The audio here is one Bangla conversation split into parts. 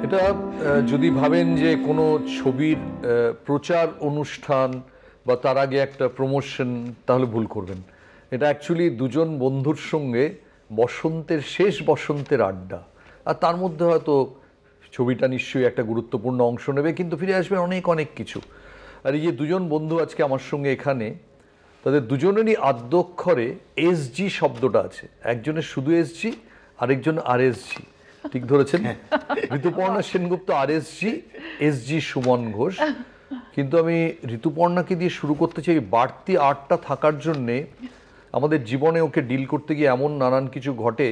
এটা যদি ভাবেন যে কোনো ছবির প্রচার অনুষ্ঠান বা তার আগে একটা প্রমোশন, তাহলে ভুল করবেন। এটা অ্যাকচুয়ালি দুজন বন্ধুর সঙ্গে বসন্তের শেষ বসন্তের আড্ডা, আর তার মধ্যে হয়তো ছবিটা নিশ্চয়ই একটা গুরুত্বপূর্ণ অংশ নেবে, কিন্তু ফিরে আসবে অনেক অনেক কিছু। আর এই যে দুজন বন্ধু আজকে আমার সঙ্গে এখানে, তাদের দুজনেরই আদ্যক্ষরে এসজি শব্দটা আছে। একজনের শুধু এসজি, আরেকজন আরএসজি। ঠিক ধরেছেন? ঋতুপর্ণা সেনগুপ্ত আরএসজি, এসজি সুমন ঘোষ। কিন্তু আমি ঋতুপর্ণাকে দিয়ে শুরু করতে চাই। বাড়তি আর্টটা থাকার জন্যে আমাদের জীবনে ওকে ডিল করতে গিয়ে এমন নানান কিছু ঘটে,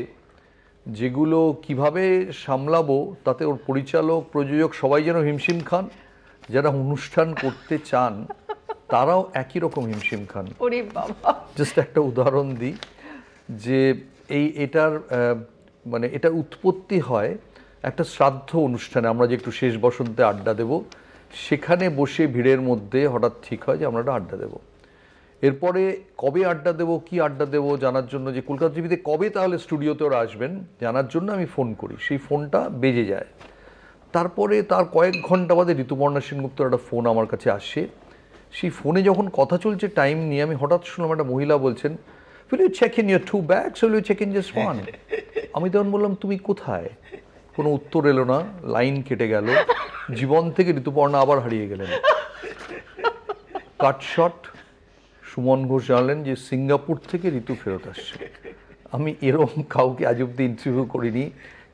যেগুলো কিভাবে সামলাবো তাতে ওর পরিচালক, প্রযোজক সবাই যেন হিমশিম খান। যারা অনুষ্ঠান করতে চান তারাও একই রকম হিমশিম খান। জাস্ট একটা উদাহরণ দিই, যে এটার মানে এটা উৎপত্তি হয় একটা শ্রাদ্ধ অনুষ্ঠানে। আমরা যে একটু শেষ বসন্তে আড্ডা দেব, সেখানে বসে ভিড়ের মধ্যে হঠাৎ ঠিক হয় যে আমরা একটা আড্ডা দেব। এরপরে কবে আড্ডা দেব, কি আড্ডা দেব জানার জন্য, যে কলকাতা টিভিতে কবে তাহলে স্টুডিওতে ওরা আসবেন জানার জন্য আমি ফোন করি। সেই ফোনটা বেজে যায়। তারপরে তার কয়েক ঘন্টা বাদে ঋতুপর্ণা সেনগুপ্তর একটা ফোন আমার কাছে আসে। সেই ফোনে যখন কথা চলছে টাইম নিয়ে, আমি হঠাৎ শুনলাম একটা মহিলা বলছেন, will you check in your 2 bags or will you check in just one? আমি তখন বললাম, তুমি কোথায়? কোনো উত্তর এলো না, লাইন কেটে গেল। জীবন থেকে ঋতুপর্ণা আবার হারিয়ে গেলেন। কাটশট সুমন ঘোষ জানলেন যে সিঙ্গাপুর থেকে ঋতু ফেরত আসছে। আমি এরকম কাউকে আজ অব্দি ইন্টারভিউ করিনি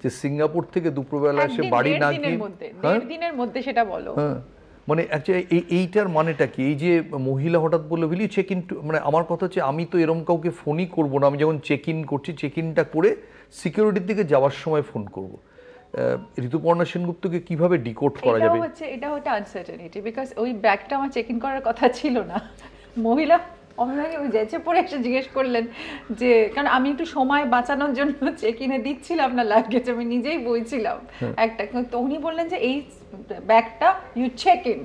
যে সিঙ্গাপুর থেকে দুপুরবেলা এসে বাড়ি না গিয়ে দিনের মধ্যে সেটা বলো। হ্যাঁ, মানে অ্যাকচুয়ালি এইটার মানেটা কি? এই যে মহিলা হঠাৎ বললো উইল ইউ চেক ইন, মানে আমার কথা হচ্ছে আমি তো এরকম কাউকে ফোনই করবো না। আমি যখন চেক ইন করছি, চেক ইনটা করে সিকিউরিটির দিকে যাওয়ার সময় ফোন করব। ঋতুপর্ণা সেনগুপ্তকে কিভাবে ডিকোড করা যাবে? এটা হচ্ছে আনসার্টেনিটি, বিকজ ওই ব্যাগটা আমার চেক ইন করার কথা ছিল না। মহিলা অনেকে ওই যেচে পরে এসে জিজ্ঞেস করলেন যে, কারণ আমি একটু সময় বাঁচানোর জন্য চেক ইনে দিচ্ছিলাম না লাগেজ, আমি নিজেই বইছিলাম একটা, তো উনি বললেন যে এই ব্যাগটা ইউ চেক ইন।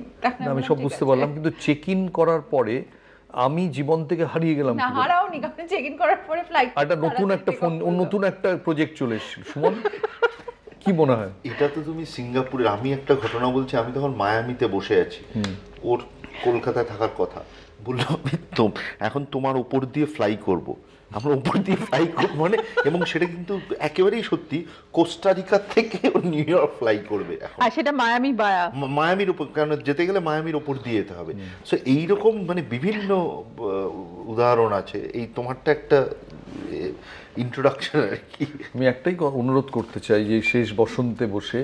আমি সব বুঝতে পারলাম, কিন্তু চেক ইন করার পরে আমি জীবন থেকে হারিয়ে গেলাম। না, হারাওনি, কারণ চেক ইন করার পরে ফ্লাইট একটা নতুন একটা ফোন, নতুন একটা প্রজেক্ট চলে এসেছিল। সুমন, কি মনে হয়? এটা তো তুমি সিঙ্গাপুরের, আমি একটা ঘটনা বলছি। আমি তখন মায়ামিতে বসে আছি, ওর কলকাতায় থাকার কথা। বললো এখন তোমার উপর দিয়ে ফ্লাই করব। আমরা উপর দিয়ে ফ্লাই করবো মানে, এবং সেটা কিন্তু একেবারেই সত্যি, কোস্টারিকা থেকে নিউ ইয়র্ক ফ্লাই করবে এখন। আর সেটা মায়ামির উপর, কারণ যেতে গেলে মায়ামির উপর দিয়ে যেতে হবে। সো এইরকম মানে বিভিন্ন উদাহরণ আছে। এই তোমারটা একটা ইন্ট্রোডাকশন আর কি। আমি একটাই অনুরোধ করতে চাই যে শেষ বসন্তে বসে,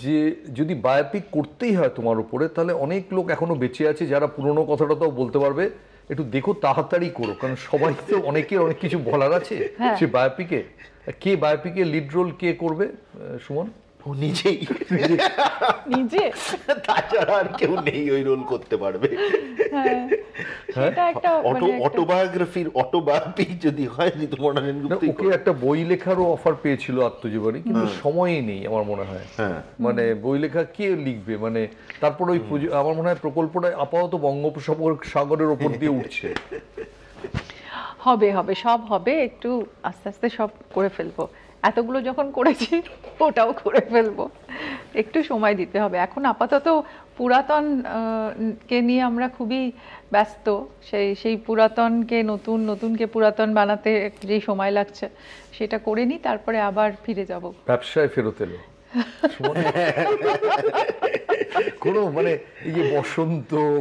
যে যদি বায়োপিক করতেই হয় তোমার উপরে, তাহলে অনেক লোক এখনো বেঁচে আছে যারা পুরনো কথাটাও বলতে পারবে। একটু দেখো, তাড়াতাড়ি করো, কারণ সবাই তো অনেকের অনেক কিছু বলার আছে সে বায়োপিকে। কে বায়োপিকে লিড রোল কে করবে? সুমন ও নিজেই, নিজে, তাছাড়া আর কেউ নেই ওই রোল করতে পারবে। অটোবায়োগ্রাফি যদি হয়, ঋতুপর্ণা সেনগুপ্ত ওকে একটা বই লেখারও অফার পেয়েছিল আত্মজীবনী, কিন্তু সময়ই নেই আমার মনে হয়। মানে বই লেখা কে লিখবে? মানে তারপর ওই আমার মনে হয় প্রকল্পটা আপাতত বঙ্গোপসাগরের ওপর দিয়ে উঠছে। হবে হবে, সব হবে, একটু আস্তে আস্তে সব করে ফেলবো। এতগুলো যখন করেছি ওটাও করে ফেলবো, একটু সময় দিতে হবে। এখন আপাতত পুরাতন কে নিয়ে আমরা খুবই ব্যস্ত। সেই পুরাতনকে নতুন, নতুনকে পুরাতন বানাতে যেই সময় লাগছে সেটা করে নিই, তারপরে আবার ফিরে যাব। ব্যবসায় ফেরত এলো কোনো, মানে এই যে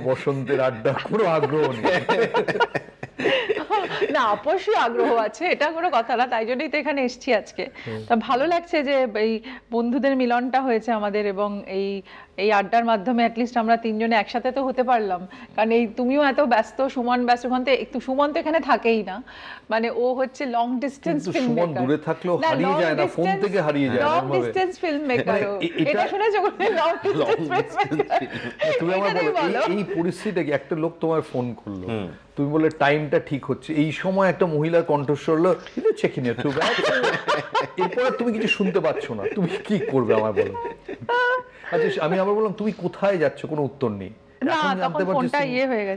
বসন্তের আড্ডা, কোনো আগ্রহ নেই? না, অবশ্যই আগ্রহ আছে, এটা কোনো কথা না, তাই জন্যই তো এখানে এসেছি আজকে। তা ভালো লাগছে যে এই বন্ধুদের মিলনটা হয়েছে আমাদের, এবং এই আড্ডার মাধ্যমে অ্যাটলিস্ট আমরা তিনজনে একসাথে তো হতে পারলাম। কারণ এই তুমিও এত ব্যস্ত, সুমন ব্যস্ত, সুমন তো এখানে থাকেই না, মানে ও হচ্ছে long distance film maker. Suman দূরে থাকলেও হারিয়ে যায় না, ফোন থেকে হারিয়ে যায় না। লং ডিস্টেন্স ফিল্ম মেকার, এটা শুনেছো? Long distance film maker. তুমি আমার বলো, এই পরিস্থিতিটা কি? একটা লোক তোমায় ফোন করলো, তুমি বলে টাইমটা ঠিক হচ্ছে, এই সময় একটা মহিলার কণ্ঠস্বর হলো, চেক ইন ইওর 2 bags, এরপর তুমি কিছু শুনতে পাচ্ছ না, তুমি কি করবে আমার বলো? আচ্ছা, আমি আবার বললাম তুমি কোথায় যাচ্ছ, কোনো উত্তর নেই।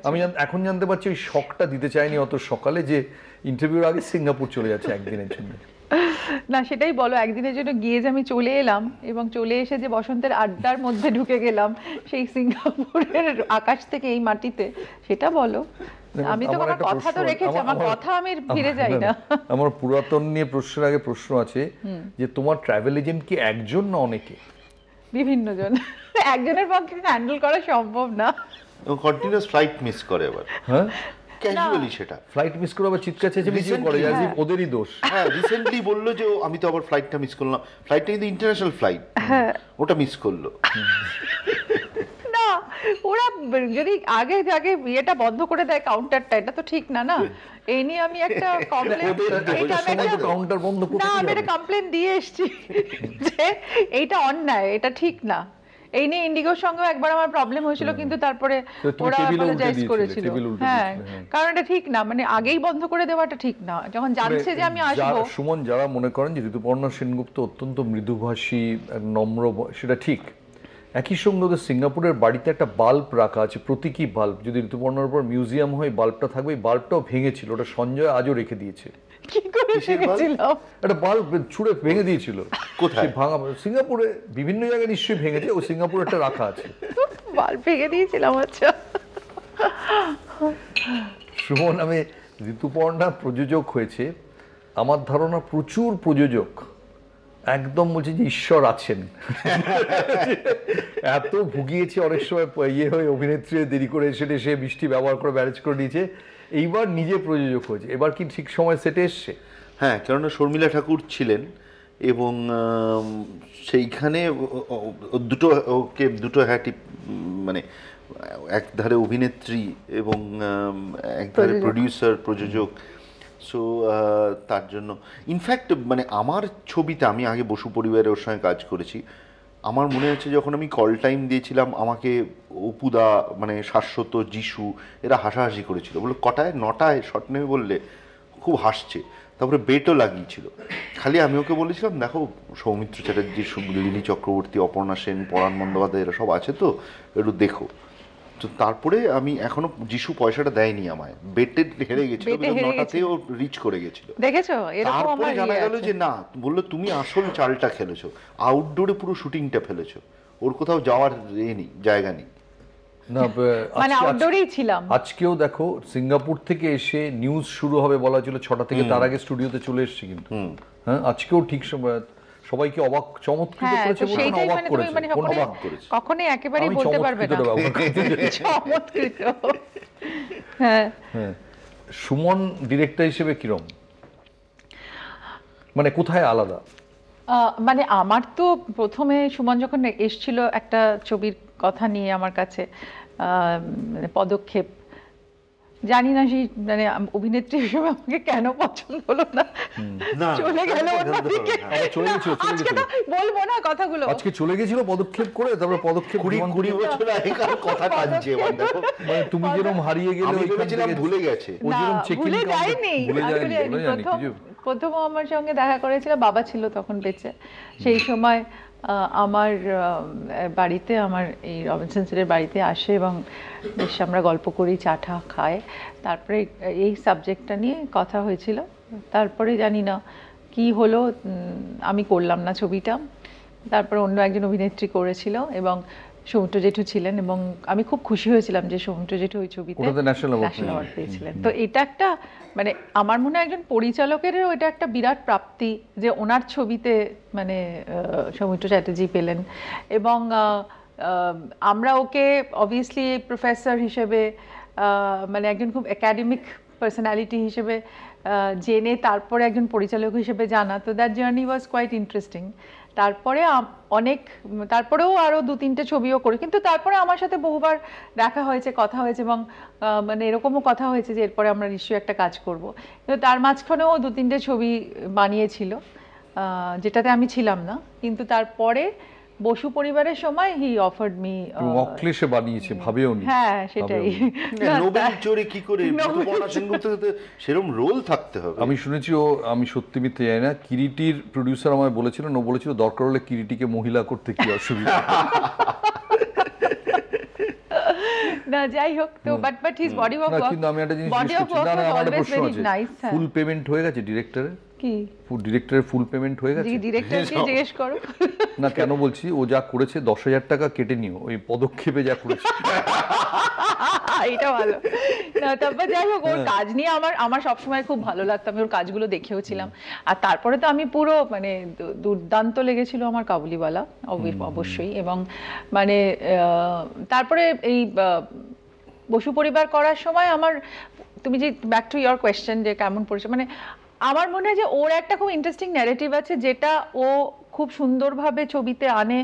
আমি এখন জানতে পারছি ওই শকটা দিতে চাইনি অত সকালে, যে ইন্টারভিউর আগে সিঙ্গাপুর চলে যাচ্ছে একদিনের জন্য। না সেটাই বলো, একদিনের জন্য গিয়ে যে আমি চলে এলাম এবং চলে এসে যে বসন্তের আড্ডার মধ্যে ঢুকে গেলাম সেই সিঙ্গাপুরের আকাশ থেকে এই মাটিতে, সেটা বলো। আমি তো আমার কথা তো রেখেছি, আমার কথা আমি ফিরে যাই না। আমার পুরাতন নিয়ে প্রশ্নের আগে প্রশ্ন আছে যে তোমার ট্রাভেল এজেন্ট কি একজন না অনেকে? বিভিন্ন জন, একজনের পক্ষে হ্যান্ডেল করা সম্ভব না। কন্টিনিউয়াস ফ্লাইট মিস করে আবার, হ্যাঁ ক্যাজুয়ালি সেটা ফ্লাইট মিস করে আবার চিৎকার চেঁচামেচিও করে, as if ওদেরই দোষ। হ্যাঁ রিসেন্টলি বললো যে আমি তো আবার ফ্লাইটটা মিস করলাম, ফ্লাইটটা কিন্তু ইন্টারন্যাশনাল ফ্লাইট, ওটা মিস করলো। না ওরা যদি আগে আগে বিয়েটা বন্ধ করে দেয় কাউন্টারটা, এটা তো ঠিক না। না এই নিয়ে আমি একটা কাউন্টার বন্ধ করতে না, আমি একটা কমপ্লেন দিয়ে এসেছি যে এইটা অন্যায়, এটা ঠিক না। এই নিয়ে ইন্ডিগোর সঙ্গে একবার আমার প্রবলেম হয়েছিল, কিন্তু তারপরে ওরা অ্যাপোলোজাইজ করেছিল। হ্যাঁ কারণ এটা ঠিক না, মানে আগেই বন্ধ করে দেওয়াটা ঠিক না, যখন জানছে যে আমি আসবো। সুমন, যারা মনে করেন যে ঋতুপর্ণা সেনগুপ্ত অত্যন্ত মৃদুভাষী, নম্র, সেটা ঠিক। একই সঙ্গে ওদের সিঙ্গাপুরের বাড়িতে একটা বাল্ব রাখা আছে, প্রতীকী বাল্ব। যদি ঋতুপর্ণার উপর মিউজিয়াম হয় বাল্বটা থাকবে, এই বাল্বটাও ভেঙেছিল, ওটা সঞ্জয় আজও রেখে দিয়েছে। কি করে ভেঙেছিল? একটা বাল্ব ছুঁড়ে ভেঙে দিয়েছিল। কোথায় ভাঙা? সিঙ্গাপুরে বিভিন্ন জায়গায় নিশ্চয়ই ভেঙেছে, ও সিঙ্গাপুরে একটা রাখা আছে। বাল্ব ভেঙে দিয়েছিলাম। আচ্ছা সুমন, আমি ঋতুপর্ণা প্রযোজক হয়েছে, আমার ধারণা প্রচুর প্রযোজক একদম বলছে যে ঈশ্বর আছেন। এত ভুগিয়েছে অনেক সময়, ইয়ে হয়ে অভিনেত্রী দেরি করে এসে সে বৃষ্টি ব্যবহার করে ম্যানেজ করে নিয়েছে, এইবার নিজে প্রযোজক হয়েছে। এবার কি ঠিক সময় সেটে এসছে? হ্যাঁ, কেননা শর্মিলা ঠাকুর ছিলেন এবং সেইখানে দুটো হ্যাটি, মানে একধারে অভিনেত্রী এবং একধারে প্রডিউসার, প্রযোজক। সো তার জন্য ইনফ্যাক্ট মানে আমার ছবিতে, আমি আগে বসু পরিবারের ওর সঙ্গে কাজ করেছি, আমার মনে হচ্ছে যখন আমি কল টাইম দিয়েছিলাম আমাকে অপুদা, মানে শাশ্বত, যিশু, এরা হাসাহাসি করেছিল, বললো কটায়, 9টায় শট নেবে বললে, খুব হাসছে। তারপরে বেটও লাগিয়েছিল। খালি আমি ওকে বলেছিলাম দেখো সৌমিত্র চ্যাটার্জি, লিলি চক্রবর্তী, অপর্ণা সেন, পরাণ বন্দ্যোপাধ্যায় এরা সব আছে তো, একটু দেখো। তো তারপরে আমি এখনো, যিশু পয়সাটা দেয়নি আমায়, বেটে হেরে গেছিল, 9টাতেও রিচ করে গেছিল। দেখেছো, এরকম তারপরে জানা গেল যে না, বললো তুমি আসল চালটা খেলেছো, আউটডোরে পুরো শুটিংটা ফেলেছো, ওর কোথাও যাওয়ার জায়গা নেই। না মানে আউটডোরেই ছিলাম। আজকেও দেখো সিঙ্গাপুর থেকে এসে নিউজ শুরু হবে বলা ছিল 6টা থেকে, তার আগে স্টুডিওতে চলে এসেছি কিন্তু। হ্যাঁ আজকেও ঠিক সময় সবাইকে অবাক, চমৎকৃত করেছে, অবাক করেছে, কোন অবাক করেছে কখনোই একেবারেই বলতে পারবে না চমৎকৃত। হ্যাঁ হ্যাঁ। সুমন ডিরেক্টর হিসেবে কিরম, মানে কোথায় আলাদা? মানে আমার তো প্রথমে সুমন যখন এসছিল একটা ছবির কথা নিয়ে আমার কাছে, মানে পদক্ষেপ, জানি না সেই মানে অভিনেত্রী হিসেবে আমাকে কেন পছন্দ হলো না, চলে গেল অন্যদিকে। বলবো না কথাগুলো, আজকে চলে গেছিল পদক্ষেপ করে, তারপর পদক্ষেপ 20 বছর আগেকার কথা টানছে। মানে তুমি যেরকম হারিয়ে গেলে ওইখান থেকে ভুলে গেছে, ও যেরকম চেকিং ভুলে যায়নি। প্রথম আমার সঙ্গে দেখা করেছিল, বাবা ছিল তখন বেঁচে, সেই সময় আমার বাড়িতে, আমার এই রবিনসনসের বাড়িতে আসে এবং বেশ আমরা গল্প করি, চাটা খাই, তারপরে এই সাবজেক্টটা নিয়ে কথা হয়েছিল। তারপরে জানি না কি হলো, আমি করলাম না ছবিটা, তারপর অন্য একজন অভিনেত্রী করেছিল এবং সৌমিত্র জেঠু ছিলেন, এবং আমি খুব খুশি হয়েছিলাম যে সৌমিত্র জেঠু ওই ছবিতে ন্যাশনাল অ্যাওয়ার্ড পেয়েছিলেন। তো এটা একটা, মানে আমার মনে হয় একজন পরিচালকেরও এটা একটা বিরাট প্রাপ্তি যে ওনার ছবিতে মানে সৌমিত্র চ্যাটার্জি পেলেন। এবং আমরা ওকে অবভিয়াসলি প্রফেসর হিসেবে, মানে একজন খুব একাডেমিক পার্সোনালিটি হিসেবে জেনে তারপরে একজন পরিচালক হিসেবে জানা, তো that journey was quite interesting. তারপরে তারপরেও আরও 2-3টে ছবিও করি, কিন্তু তারপরে আমার সাথে বহুবার দেখা হয়েছে, কথা হয়েছে, এবং মানে এরকমও কথা হয়েছে যে এরপরে আমরা নিশ্চয়ই একটা কাজ করব। কিন্তু তার মাঝখানেও 2-3টে ছবি বানিয়েছিল যেটাতে আমি ছিলাম না, কিন্তু তারপরে বসু পরিবারের সময় হি অফার্ড মি। অক্লেশে বানিয়েছে, ভাবেও নি। হ্যাঁ সেটাই, নোবেল জোরে কি করে ঋতুপর্ণা সেনগুপ্তকে সেরকম রোল থাকতে হবে। আমি শুনেছি ও, আমি সত্যি মিথ্যে জানি না, কিরিটির প্রডিউসার আমায় বলেছিলেন, ও বলেছিল দরকার হলে কিরিটিকে মহিলা করতে কি অসুবিধা। না যাই হোক, তো but his body of work, কিন্তু আমি একটা জিনিস জিজ্ঞেস করছি, না আমার একটা প্রশ্ন আছে, ফুল পেমেন্ট হয়ে গেছে ডিরেক্টরের? কি ডিরেক্টরের ফুল পেমেন্ট হয়ে গেছে? ডিরেক্টরকে জিজ্ঞেস করো। না কেন বলছি, ও যা করেছে 10,000 টাকা কেটে নিও ওই পদক্ষেপে যা করেছে। এটা ভালো না, তারপর যাই হোক ওর কাজ নিয়ে আমার সবসময় খুব ভালো লাগতো, আমি ওর কাজগুলো দেখেও ছিলাম। আর তারপরে তো আমি পুরো মানে দুর্দান্ত লেগেছিল আমার কাবুলিওয়ালা অবশ্যই। এবং মানে তারপরে এই বসু পরিবার করার সময় আমার, তুমি যে ব্যাক টু ইয়োর কোয়েশ্চেন যে কেমন পরিচয়, মানে আমার মনে হয় যে ওর একটা খুব ইন্টারেস্টিং ন্যারেটিভ আছে যেটা ও খুব সুন্দরভাবে ছবিতে আনে,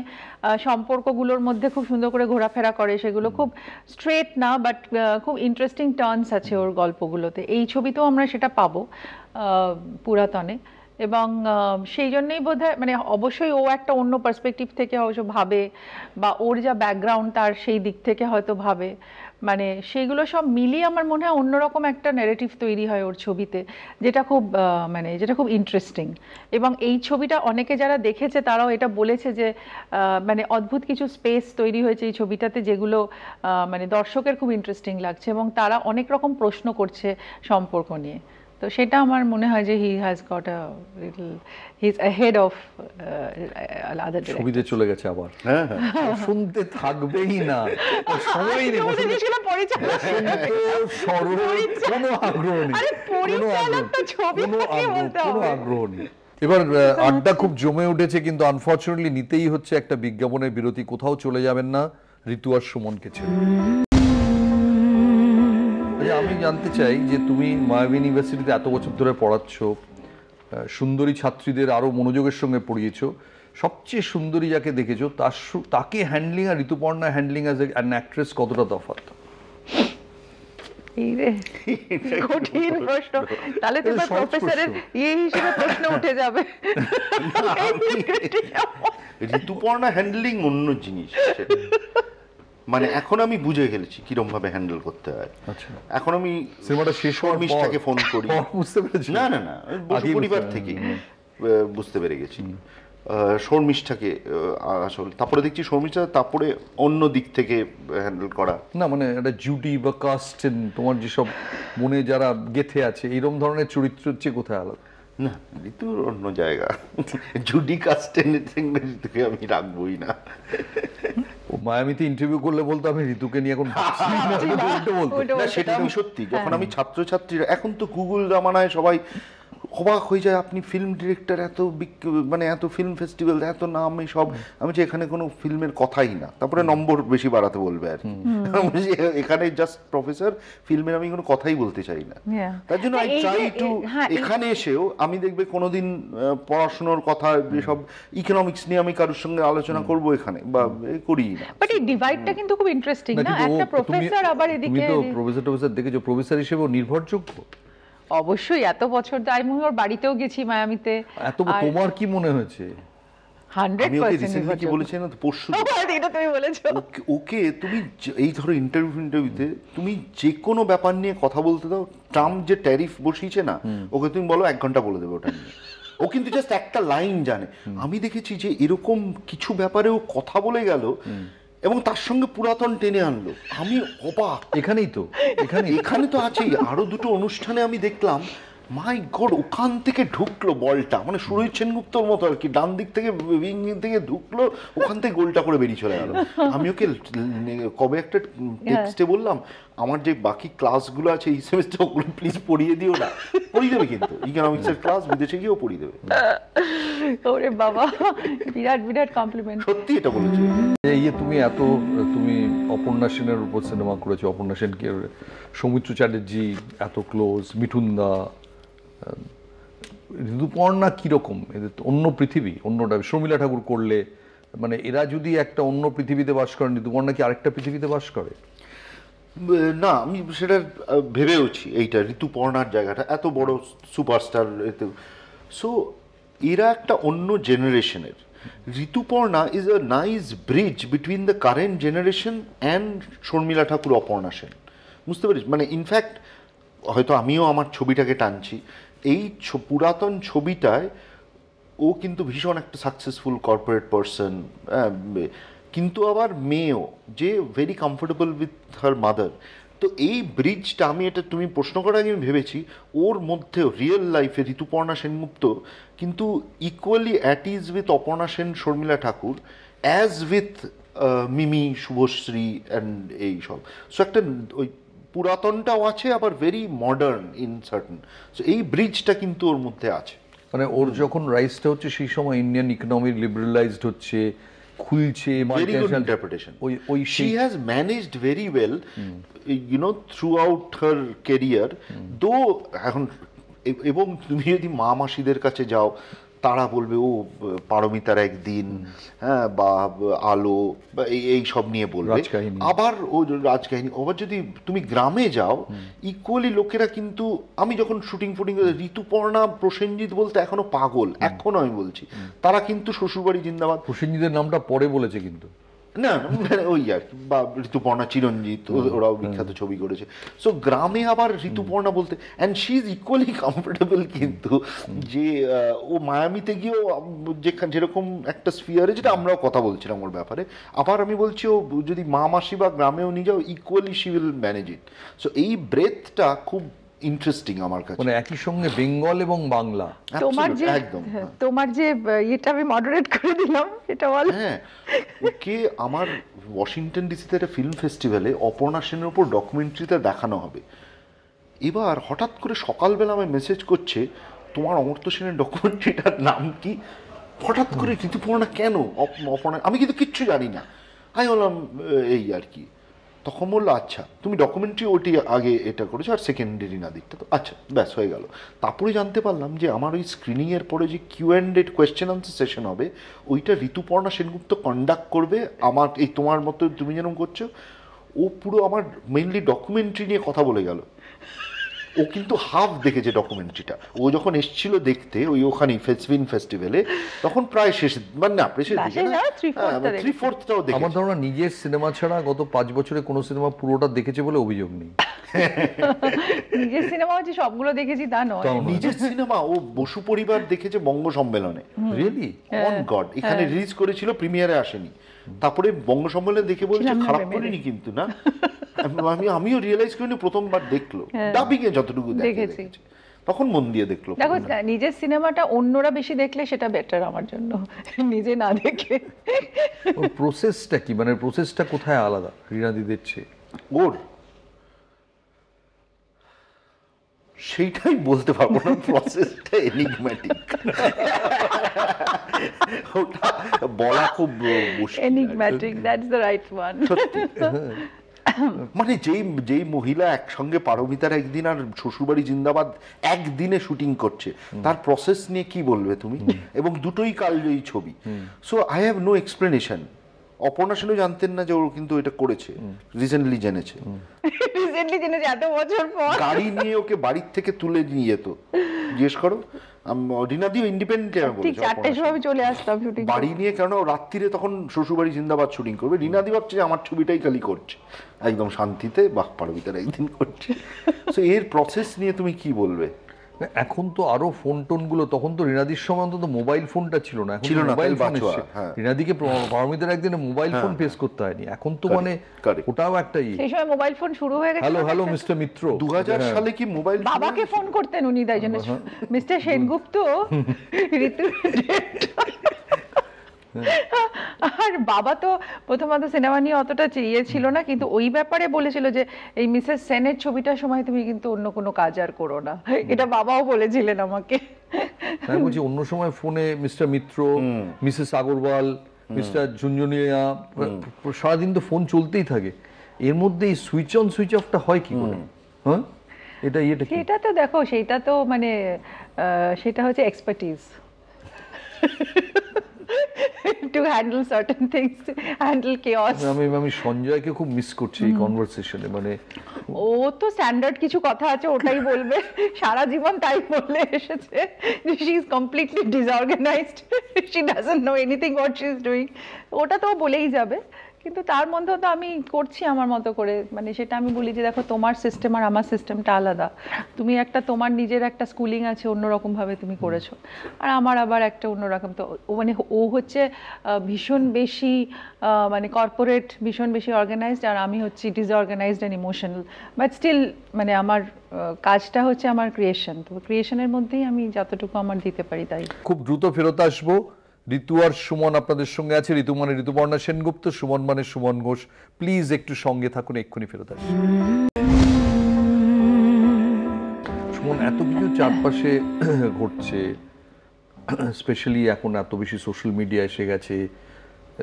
সম্পর্কগুলোর মধ্যে খুব সুন্দর করে ঘোরাফেরা করে, সেগুলো খুব স্ট্রেট না বাট খুব ইন্টারেস্টিং টার্নস আছে ওর গল্পগুলোতে। এই ছবিতেও আমরা সেটা পাবো পুরাতনে। এবং সেই জন্যই বোধহয় মানে অবশ্যই ও একটা অন্য পার্সপেক্টিভ থেকে অবশ্য ভাবে, বা ওর যা ব্যাকগ্রাউন্ড তার সেই দিক থেকে হয়তো ভাবে, মানে সেইগুলো সব মিলিয়ে আমার মনে হয় অন্যরকম একটা ন্যারেটিভ তৈরি হয় ওর ছবিতে, যেটা খুব ইন্টারেস্টিং। এবং এই ছবিটা অনেকে যারা দেখেছে তারাও এটা বলেছে যে মানে অদ্ভুত কিছু স্পেস তৈরি হয়েছে এই ছবিটাতে, যেগুলো মানে দর্শকের খুব ইন্টারেস্টিং লাগছে, এবং তারা অনেক রকম প্রশ্ন করছে সম্পর্ক নিয়ে। তো সেটা আমার মনে হয় যে he has got a little, he is ahead of other directors. ছবিতে চলে গেছে আবার। হ্যাঁ হ্যাঁ, শুনতে থাকবেই না, সময় নেই, কোনো আগ্রহ নেই, কোনো আগ্রহ নেই। এবার আড্ডা খুব জমে উঠেছে, কিন্তু আনফর্চুনেটলি নিতেই হচ্ছে একটা বিজ্ঞাপনের বিরতি। কোথাও চলে যাবেন না ঋতু আর সুমনকে ছেড়ে। আমি জানতে চাই যে তুমি মায়াবী ইউনিভার্সিটিতে এত বছর ধরে পড়াচ্ছ, সুন্দরী ছাত্রীদের আরো মনোযোগের সঙ্গে পড়িয়েছো, সবচেয়ে সুন্দরী যাকে দেখেছো তাকে হ্যান্ডলিং আর Rituparna handling as an actress কতটা তফাৎ? এই রে কঠিন প্রশ্ন, তাহলে তো প্রফেসরের হিসেবে প্রশ্ন উঠে যাবে। ঋতুপর্ণা হ্যান্ডলিং অন্য জিনিস, মানে এখন আমি বুঝে গেছি কিরম ভাবে হ্যান্ডেল করতে হয়। আচ্ছা, এখন আমি সিনেমাটা শেষ হওয়ার শর্মিষ্ঠাকে ফোন করি, বুঝতে পেরেছি। না না না, বসু পরিবার থেকে বুঝতে পেরে গেছি শর্মিষ্ঠাকে আসলে, তারপরে দেখছি শর্মিষ্ঠা তারপরে অন্য দিক থেকে হ্যান্ডেল করা। না মানে একটা জুডি বা কাস্টেন, তোমার যেসব মনে যারা গেথে আছে এইরকম ধরনের চরিত্রের চেয়ে কোথায় আলাদা? না, ঋতুর অন্য জায়গা, জুডি কাস্টেনের সঙ্গে ঋতুকে আমি রাখবোই না। ও মায়ামিতে ইন্টারভিউ করলে বলতো আমি ঋতুকে নিয়ে এখন না, সেটা আমি সত্যি, যখন আমি ছাত্রছাত্রীরা, এখন তো গুগল জামানায় সবাই অবাক হয়ে যায়, আপনি ফিল্ম ডিরেক্টর, এত মানে এত ফিল্ম ফেস্টিভ্যাল, এত নাম, এই সব। আমি যে এখানে কোনো ফিল্মের কথাই না, তারপরে নম্বর বেশি বাড়াতে বলবে আর কি, এখানে জাস্ট প্রফেসর, ফিল্মের আমি কোনো কথাই বলতে চাই না। তার জন্য আই ট্রাই টু, এখানে এসেও আমি দেখবে কোনোদিন পড়াশোনার কথা, সব ইকোনমিক্স নিয়ে আমি কারোর সঙ্গে আলোচনা করব এখানে, বা করি না। বাট এই ডিভাইডটা কিন্তু খুব ইন্টারেস্টিং না, একটা প্রফেসর আবার এদিকে, তুমি তো প্রফেসর দেখেছো, প্রফেসর হিসেবেও নির্ভরযোগ্য অবশ্যই। এত বছর তো আমি ওর বাড়িতেও গেছি মায়ামিতে। এত তোমার কি মনে হয়েছে? 100% কি বলেছেন পরশু, এটা তুমি বলেছো, ওকে তুমি এই ধরো ইন্টারভিউতে তুমি যে কোনো ব্যাপার নিয়ে কথা বলতে দাও, ট্রাম্প যে ট্যারিফ বসিয়েছে না, ওকে তুমি বলো 1 ঘন্টা বলে দেবে ওটা নিয়ে, ও কিন্তু জাস্ট একটা লাইন জানে। আমি দেখেছি যে এরকম কিছু ব্যাপারে ও কথা বলে গেল এবং তার সঙ্গে পুরাতন টেনে আনলো, আমি অবাক। এখানে তো আছেই, আরো দুটো অনুষ্ঠানে আমি দেখলাম, মাই গড, ওখান থেকে ঢুকলো বলটা, মানে সুরজিৎ সেনগুপ্তর মতো আর কি, ডান দিক থেকে উইং থেকে ঢুকলো, ওখান থেকে গোলটা করে বেরিয়ে চলে গেল। আমি ওকে কবে একটা টেক্সটে বললাম, আমার যে বাকি ক্লাসগুলো আছে এই সেমিস্টার, ওগুলো প্লিজ পড়িয়ে দিও না। পড়িয়ে দেবে কিন্তু, ইকোনমিক্সের ক্লাস বিদেশে গিয়েও পড়িয়ে দেবে। ওরে বাবা, বিরাট কমপ্লিমেন্ট, সত্যি এটা বলেছি। তুমি অপর্ণা সেনের উপর সিনেমা করেছো, অপর্ণা সেনকে সৌমিত্র চ্যাটার্জি এত ক্লোজ, মিঠুনদা, ঋতুপর্ণা কিরকম? এদের অন্য পৃথিবী, অন্যটা শর্মিলা ঠাকুর করলে, মানে এরা যদি একটা অন্য পৃথিবীতে বাস করেন, ঋতুপর্ণা কি আরেকটা পৃথিবীতে বাস করে? না, আমি সেটা ভেবেওছি, এইটা ঋতুপর্ণার জায়গাটা, এত বড় সুপারস্টার, সো এরা একটা অন্য জেনারেশনের। Rituparna is a nice bridge between the current generation and Sharmila Tagore, Aparna Sen, বুঝতে পারিস? মানে ইনফ্যাক্ট হয়তো আমিও আমার ছবিটাকে টানছি, এই পুরাতন ছবিটায় ও কিন্তু ভীষণ একটা সাকসেসফুল কর্পোরেট পারসন, কিন্তু আবার মেয়েও যে very comfortable with her mother. তো এই ব্রিজটা আমি এটা তুমি প্রশ্ন করার আগে আমি ভেবেছি ওর মধ্যেও রিয়েল লাইফে ঋতুপর্ণা সেনগুপ্ত কিন্তু equally at is with Aparna Sen, Sharmila Tagore, as with Mimi, Subhashree and এইসব। সো একটা ওই পুরাতনটাও আছে, আবার ভেরি মডার্ন ইন সার্টেন। সো এই ব্রিজটা কিন্তু ওর মধ্যে আছে। মানে ওর যখন রাইজটা হচ্ছে সেই সময় ইন্ডিয়ান ইকোনমি লিবারালাইজড হচ্ছে, খুলছে, Very good interpretation. ওই She has managed very well, you know, throughout her career. Though এখন এবং তুমি যদি মা মাসিদের কাছে যাও, তারা বলবে ও পারমিতার একদিন, হ্যাঁ, বা আলো, বা এই সব নিয়ে বলবে। রাজকাহিনী। আবার ও রাজকাহিনী। আবার যদি তুমি গ্রামে যাও, ইকুয়ালি লোকেরা কিন্তু, আমি যখন শুটিং ফুটিং, ঋতুপর্ণা, প্রসেনজিৎ বলতে এখনো পাগল, এখনো আমি বলছি, তারা কিন্তু শ্বশুরবাড়ি জিন্দাবাদ। প্রসেনজিতের নামটা পরে বলেছে কিন্তু, না ওই আর কি, বা ঋতুপর্ণা, চিরঞ্জিত, ওরাও বিখ্যাত ছবি করেছে। সো গ্রামে আবার ঋতুপর্ণা বলতে, and she is equally comfortable কিন্তু, যে ও মায়ামিতে গিয়েও যেরকম একটা স্ফিয়ারে, যেটা আমরাও কথা বলছিলাম ওর ব্যাপারে, আবার আমি বলছি ও যদি মা মাসি বা গ্রামেও নিয়ে যাও, equally she will manage it. So এই ব্রেথটা খুব ইন্টারেস্টিং আমার কাছে। মানে একই সঙ্গে বেঙ্গল এবং বাংলা। তোমার যে একদম তোমার যে এটা আমি মডারেট করে দিলাম, এটা বল। হ্যাঁ, ওকে আমার ওয়াশিংটন ডিসিতে একটা ফিল্ম ফেস্টিভ্যালে অপর্ণা সেনের উপর ডকুমেন্টারিতে দেখানো হবে। এবার হঠাৎ করে সকালবেলা আমায় মেসেজ করছে, তোমার অমর্ত্য সেনের ডকুমেন্টারিটার নাম কি? হঠাৎ করে ঋতুপর্ণা কেন? অপর্ণা, আমি কিন্তু কিচ্ছু জানি না। আমি বললাম এই আর কি। তখন বললো আচ্ছা তুমি ডকুমেন্টারি ওটি আগে এটা করেছো, আর সেকেন্ডারি না দিকটা, তো আচ্ছা ব্যাস হয়ে গেল। তারপরে জানতে পারলাম যে আমার ওই স্ক্রিনিংয়ের পরে যে Q&A কোয়েশ্চেন আনসার সেশন হবে, ওইটা ঋতুপর্ণা সেনগুপ্ত কন্ডাক্ট করবে। আমার এই তোমার মতো তুমি যেরকম করছো, ও পুরো আমার মেইনলি ডকুমেন্টারি নিয়ে কথা বলে গেল। ও কিন্তু হাফ দেখেছে ডকুমেন্টারিটা। ও যখন এসেছিল দেখতে ওই ওখানে ফিল্ম ফেস্টিভ্যালে, তখন প্রায় শেষে, মানে না শেষের দিকে না, 3/4টাও দেখেছে। আমার ধারণা নিজের সিনেমা ছাড়া গত 5 বছরে কোনো সিনেমা পুরোটা দেখেছে বলে অভিযোগ নেই। নিজের সিনেমা হচ্ছে সবগুলো দেখেছি তা নয়। নিজের সিনেমা ও বসু পরিবার দেখেছে বঙ্গ সম্মেলনে। রিয়েলি? অন গড, এখানে রিলিজ করেছিল, প্রিমিয়ারে আসেনি। তারপরে বঙ্গ সম্মেলনে দেখে বলছে খারাপ করিনি কিন্তু না। আমিও রিয়েলাইজ করিনি, প্রথমবার দেখলো, ডাবিং এ যতটুকু দেখেছি তখন মন দিয়ে দেখলো। দেখো নিজের সিনেমাটা অন্যরা বেশি দেখলে সেটা বেটার আমার জন্য, নিজে না দেখে। ওর প্রসেসটা কি, মানে প্রসেসটা কোথায় আলাদা রীনাদিদের চেয়ে? ওর সেইটাই বলতে পারবো না, প্রসেসটা এনিগম্যাটিক। ওটা বলা খুব মুশকিল। Enigmatic, that's the right one. মানে যেই মহিলা একসঙ্গে পারমিতার একদিন আর শ্বশুরবাড়ি জিন্দাবাদ একদিনে শুটিং করছে, তার প্রসেস নিয়ে কি বলবে তুমি? এবং দুটোই কালজয়ী ছবি। So I have no explanation. Aparna সেনও জানতেন না যে ও কিন্তু এটা করেছে, রিসেন্টলি জেনেছে। এত বছর পর গাড়ি নিয়ে ওকে বাড়ির থেকে তুলে নিয়ে যেত, জিজ্ঞেস করো। রিনাদিও ইন্ডিপেন্ডেন্টলি আমি ঠিক 4টের সময় চলে আসতাম শুটিং বাড়ি নিয়ে, কারণ রাত্রিরে তখন শ্বশুরবাড়ি জিন্দাবাদ শুটিং করবে। রিনাদি ভাবছে যে আমার ছবিটাই খালি করছে একদম শান্তিতে, বাহ পারবিতার একদিন করছে। সো এর প্রসেস নিয়ে তুমি কি বলবে? এখন তো আরো ফোন টোন গুলো, তখন তো রিনাদির সময় অন্তত মোবাইল ফোনটা ছিল না, এখন ছিল না, মোবাইল ফোন বাচ্চা, এসেছে। হ্যাঁ। রিনাদিকে পারমিতার একদিনে মোবাইল ফোন ফেস করতে হয়নি, এখন তো মানে ওটাও একটা সেই সময় মোবাইল ফোন শুরু হয়ে গেছে। হ্যালো হ্যালো মিস্টার মিত্র, 2000 সালে কি মোবাইল? বাবাকে ফোন করতেন উনি, তাই জন্য মিস্টার সেনগুপ্ত ঋতু। আর বাবা তো প্রথমত সিনেমা নিয়ে অতটা চেয়ে ছিল না, কিন্তু ওই ব্যাপারে বলেছিল যে এই মিসেস সেনের ছবিটার সময় তুমি কিন্তু অন্য কোনো কাজ আর করো না, এটা বাবাও বলেছিলেন আমাকে। আমি বলছি অন্য সময় ফোনে মিস্টার মিত্র, মিসেস আগরওয়াল, মিস্টার ঝুনঝুনিয়া, সারাদিন তো ফোন চলতেই থাকে। এর মধ্যে এই সুইচ অন সুইচ অফটা হয় কি করে? হ্যাঁ, এটা সেটা তো দেখো, সেটা তো মানে সেটা হচ্ছে expertise to handle certain things, handle chaos. আমি সঞ্জয়কে খুব মিস করছি এই কনভারসেশনে। মানে ও তো স্ট্যান্ডার্ড কিছু কথা আছে ওটাই বলবে, সারা জীবন তাই বলে এসেছে যে she is completely disorganised, she doesn't know anything what she is doing. ওটা তো বলেই যাবে, কিন্তু তার মধ্যেও তো আমি করছি আমার মতো করে, মানে সেটা আমি বলি যে দেখো তোমার সিস্টেম আর আমার সিস্টেমটা আলাদা, তুমি একটা তোমার নিজের একটা স্কুলিং আছে অন্যরকম ভাবে তুমি করেছো, আর আমার আবার একটা অন্যরকম। তো মানে ও হচ্ছে ভীষণ বেশি মানে কর্পোরেট, ভীষণ বেশি অর্গানাইজড, আর আমি হচ্ছি disorganised and emotional, but still মানে আমার কাজটা হচ্ছে আমার ক্রিয়েশন, তো ক্রিয়েশনের মধ্যেই আমি যতটুকু আমার দিতে পারি তাই। খুব দ্রুত ফেরত আসবো। ঋতু আর সুমন আপনাদের সঙ্গে আছে। ঋতু মানে ঋতুপর্ণা সেনগুপ্ত, সুমন মানে সুমন ঘোষ। প্লিজ একটু সঙ্গে থাকুন, এক্ষুনি ফেরত আসবো। সুমন, এত কিছু চারপাশে ঘটছে, স্পেশালি এখন এত বেশি সোশ্যাল মিডিয়া এসে গেছে,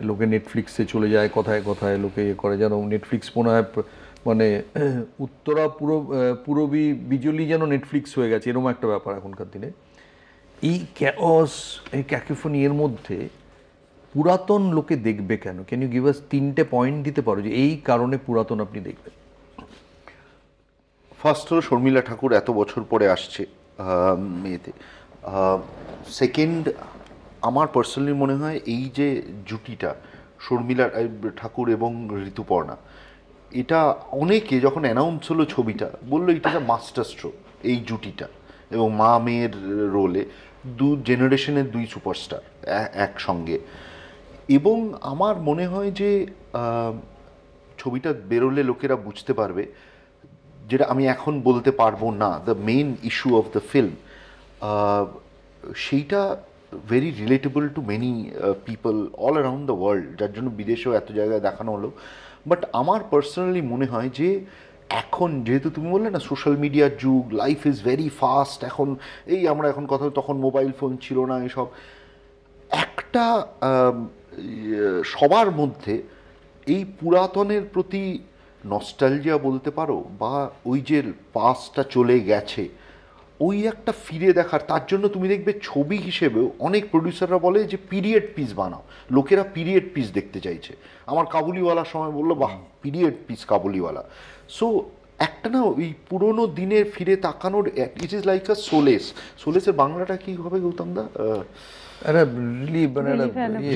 লোকে নেটফ্লিক্সে চলে যায়, কথায় কথায় লোকে করে, যেন নেটফ্লিক্স মনে হয় মানে উত্তরা পূরবী বিজলি যেন নেটফ্লিক্স হয়ে গেছে, এরকম একটা ব্যাপার এখনকার দিনে। এই ক্যাওস, এই ক্যাকোফনি এর মধ্যে পুরাতন লোকে দেখবে কেন? ক্যান ইউ গিভ আস 3টে পয়েন্ট দিতে পারো যে এই কারণে পুরাতন আপনি দেখবেন? ফার্স্ট হলো শর্মিলা ঠাকুর এত বছর পরে আসছে মেয়েতে। সেকেন্ড, আমার পার্সোনালি মনে হয় এই যে জুটিটা শর্মিলা ঠাকুর এবং ঋতুপর্ণা, এটা অনেকে যখন অ্যানাউন্স হলো ছবিটা বললো এটা মাস্টার স্ট্রোক এই জুটিটা, এবং মা মেয়ের রোলে দু জেনারেশনের দুই সুপারস্টার একসঙ্গে। এবং আমার মনে হয় যে ছবিটা বেরোলে লোকেরা বুঝতে পারবে, যেটা আমি এখন বলতে পারবো না, the main issue of the film, সেইটা very relatable to many people all around the world, যার জন্য বিদেশেও এত জায়গায় দেখানো হলো। বাট আমার পার্সোনালি মনে হয় যে এখন যেহেতু তুমি বললে না সোশ্যাল মিডিয়ার যুগ, লাইফ ইজ ভেরি ফাস্ট, এখন এই আমরা এখন কথা, তখন মোবাইল ফোন ছিল না, এসব একটা সবার মধ্যে এই পুরাতনের প্রতি নস্টালজিয়া বলতে পারো, বা ওই যে পাস্টটা চলে গেছে ওই একটা ফিরে দেখার। তার জন্য তুমি দেখবে ছবি হিসেবেও অনেক প্রডিউসাররা বলে যে পিরিয়ড পিস বানাও, লোকেরা পিরিয়ড পিস দেখতে চাইছে। আমার কাবুলিওয়ালার সময় বললো বাহ পিরিয়ড পিস কাবুলিওয়ালা। সো একটা না ওই পুরোনো দিনের ফিরে তাকানোর, it is like a solace. সোলেসের বাংলাটা কি হবে গৌতম দা?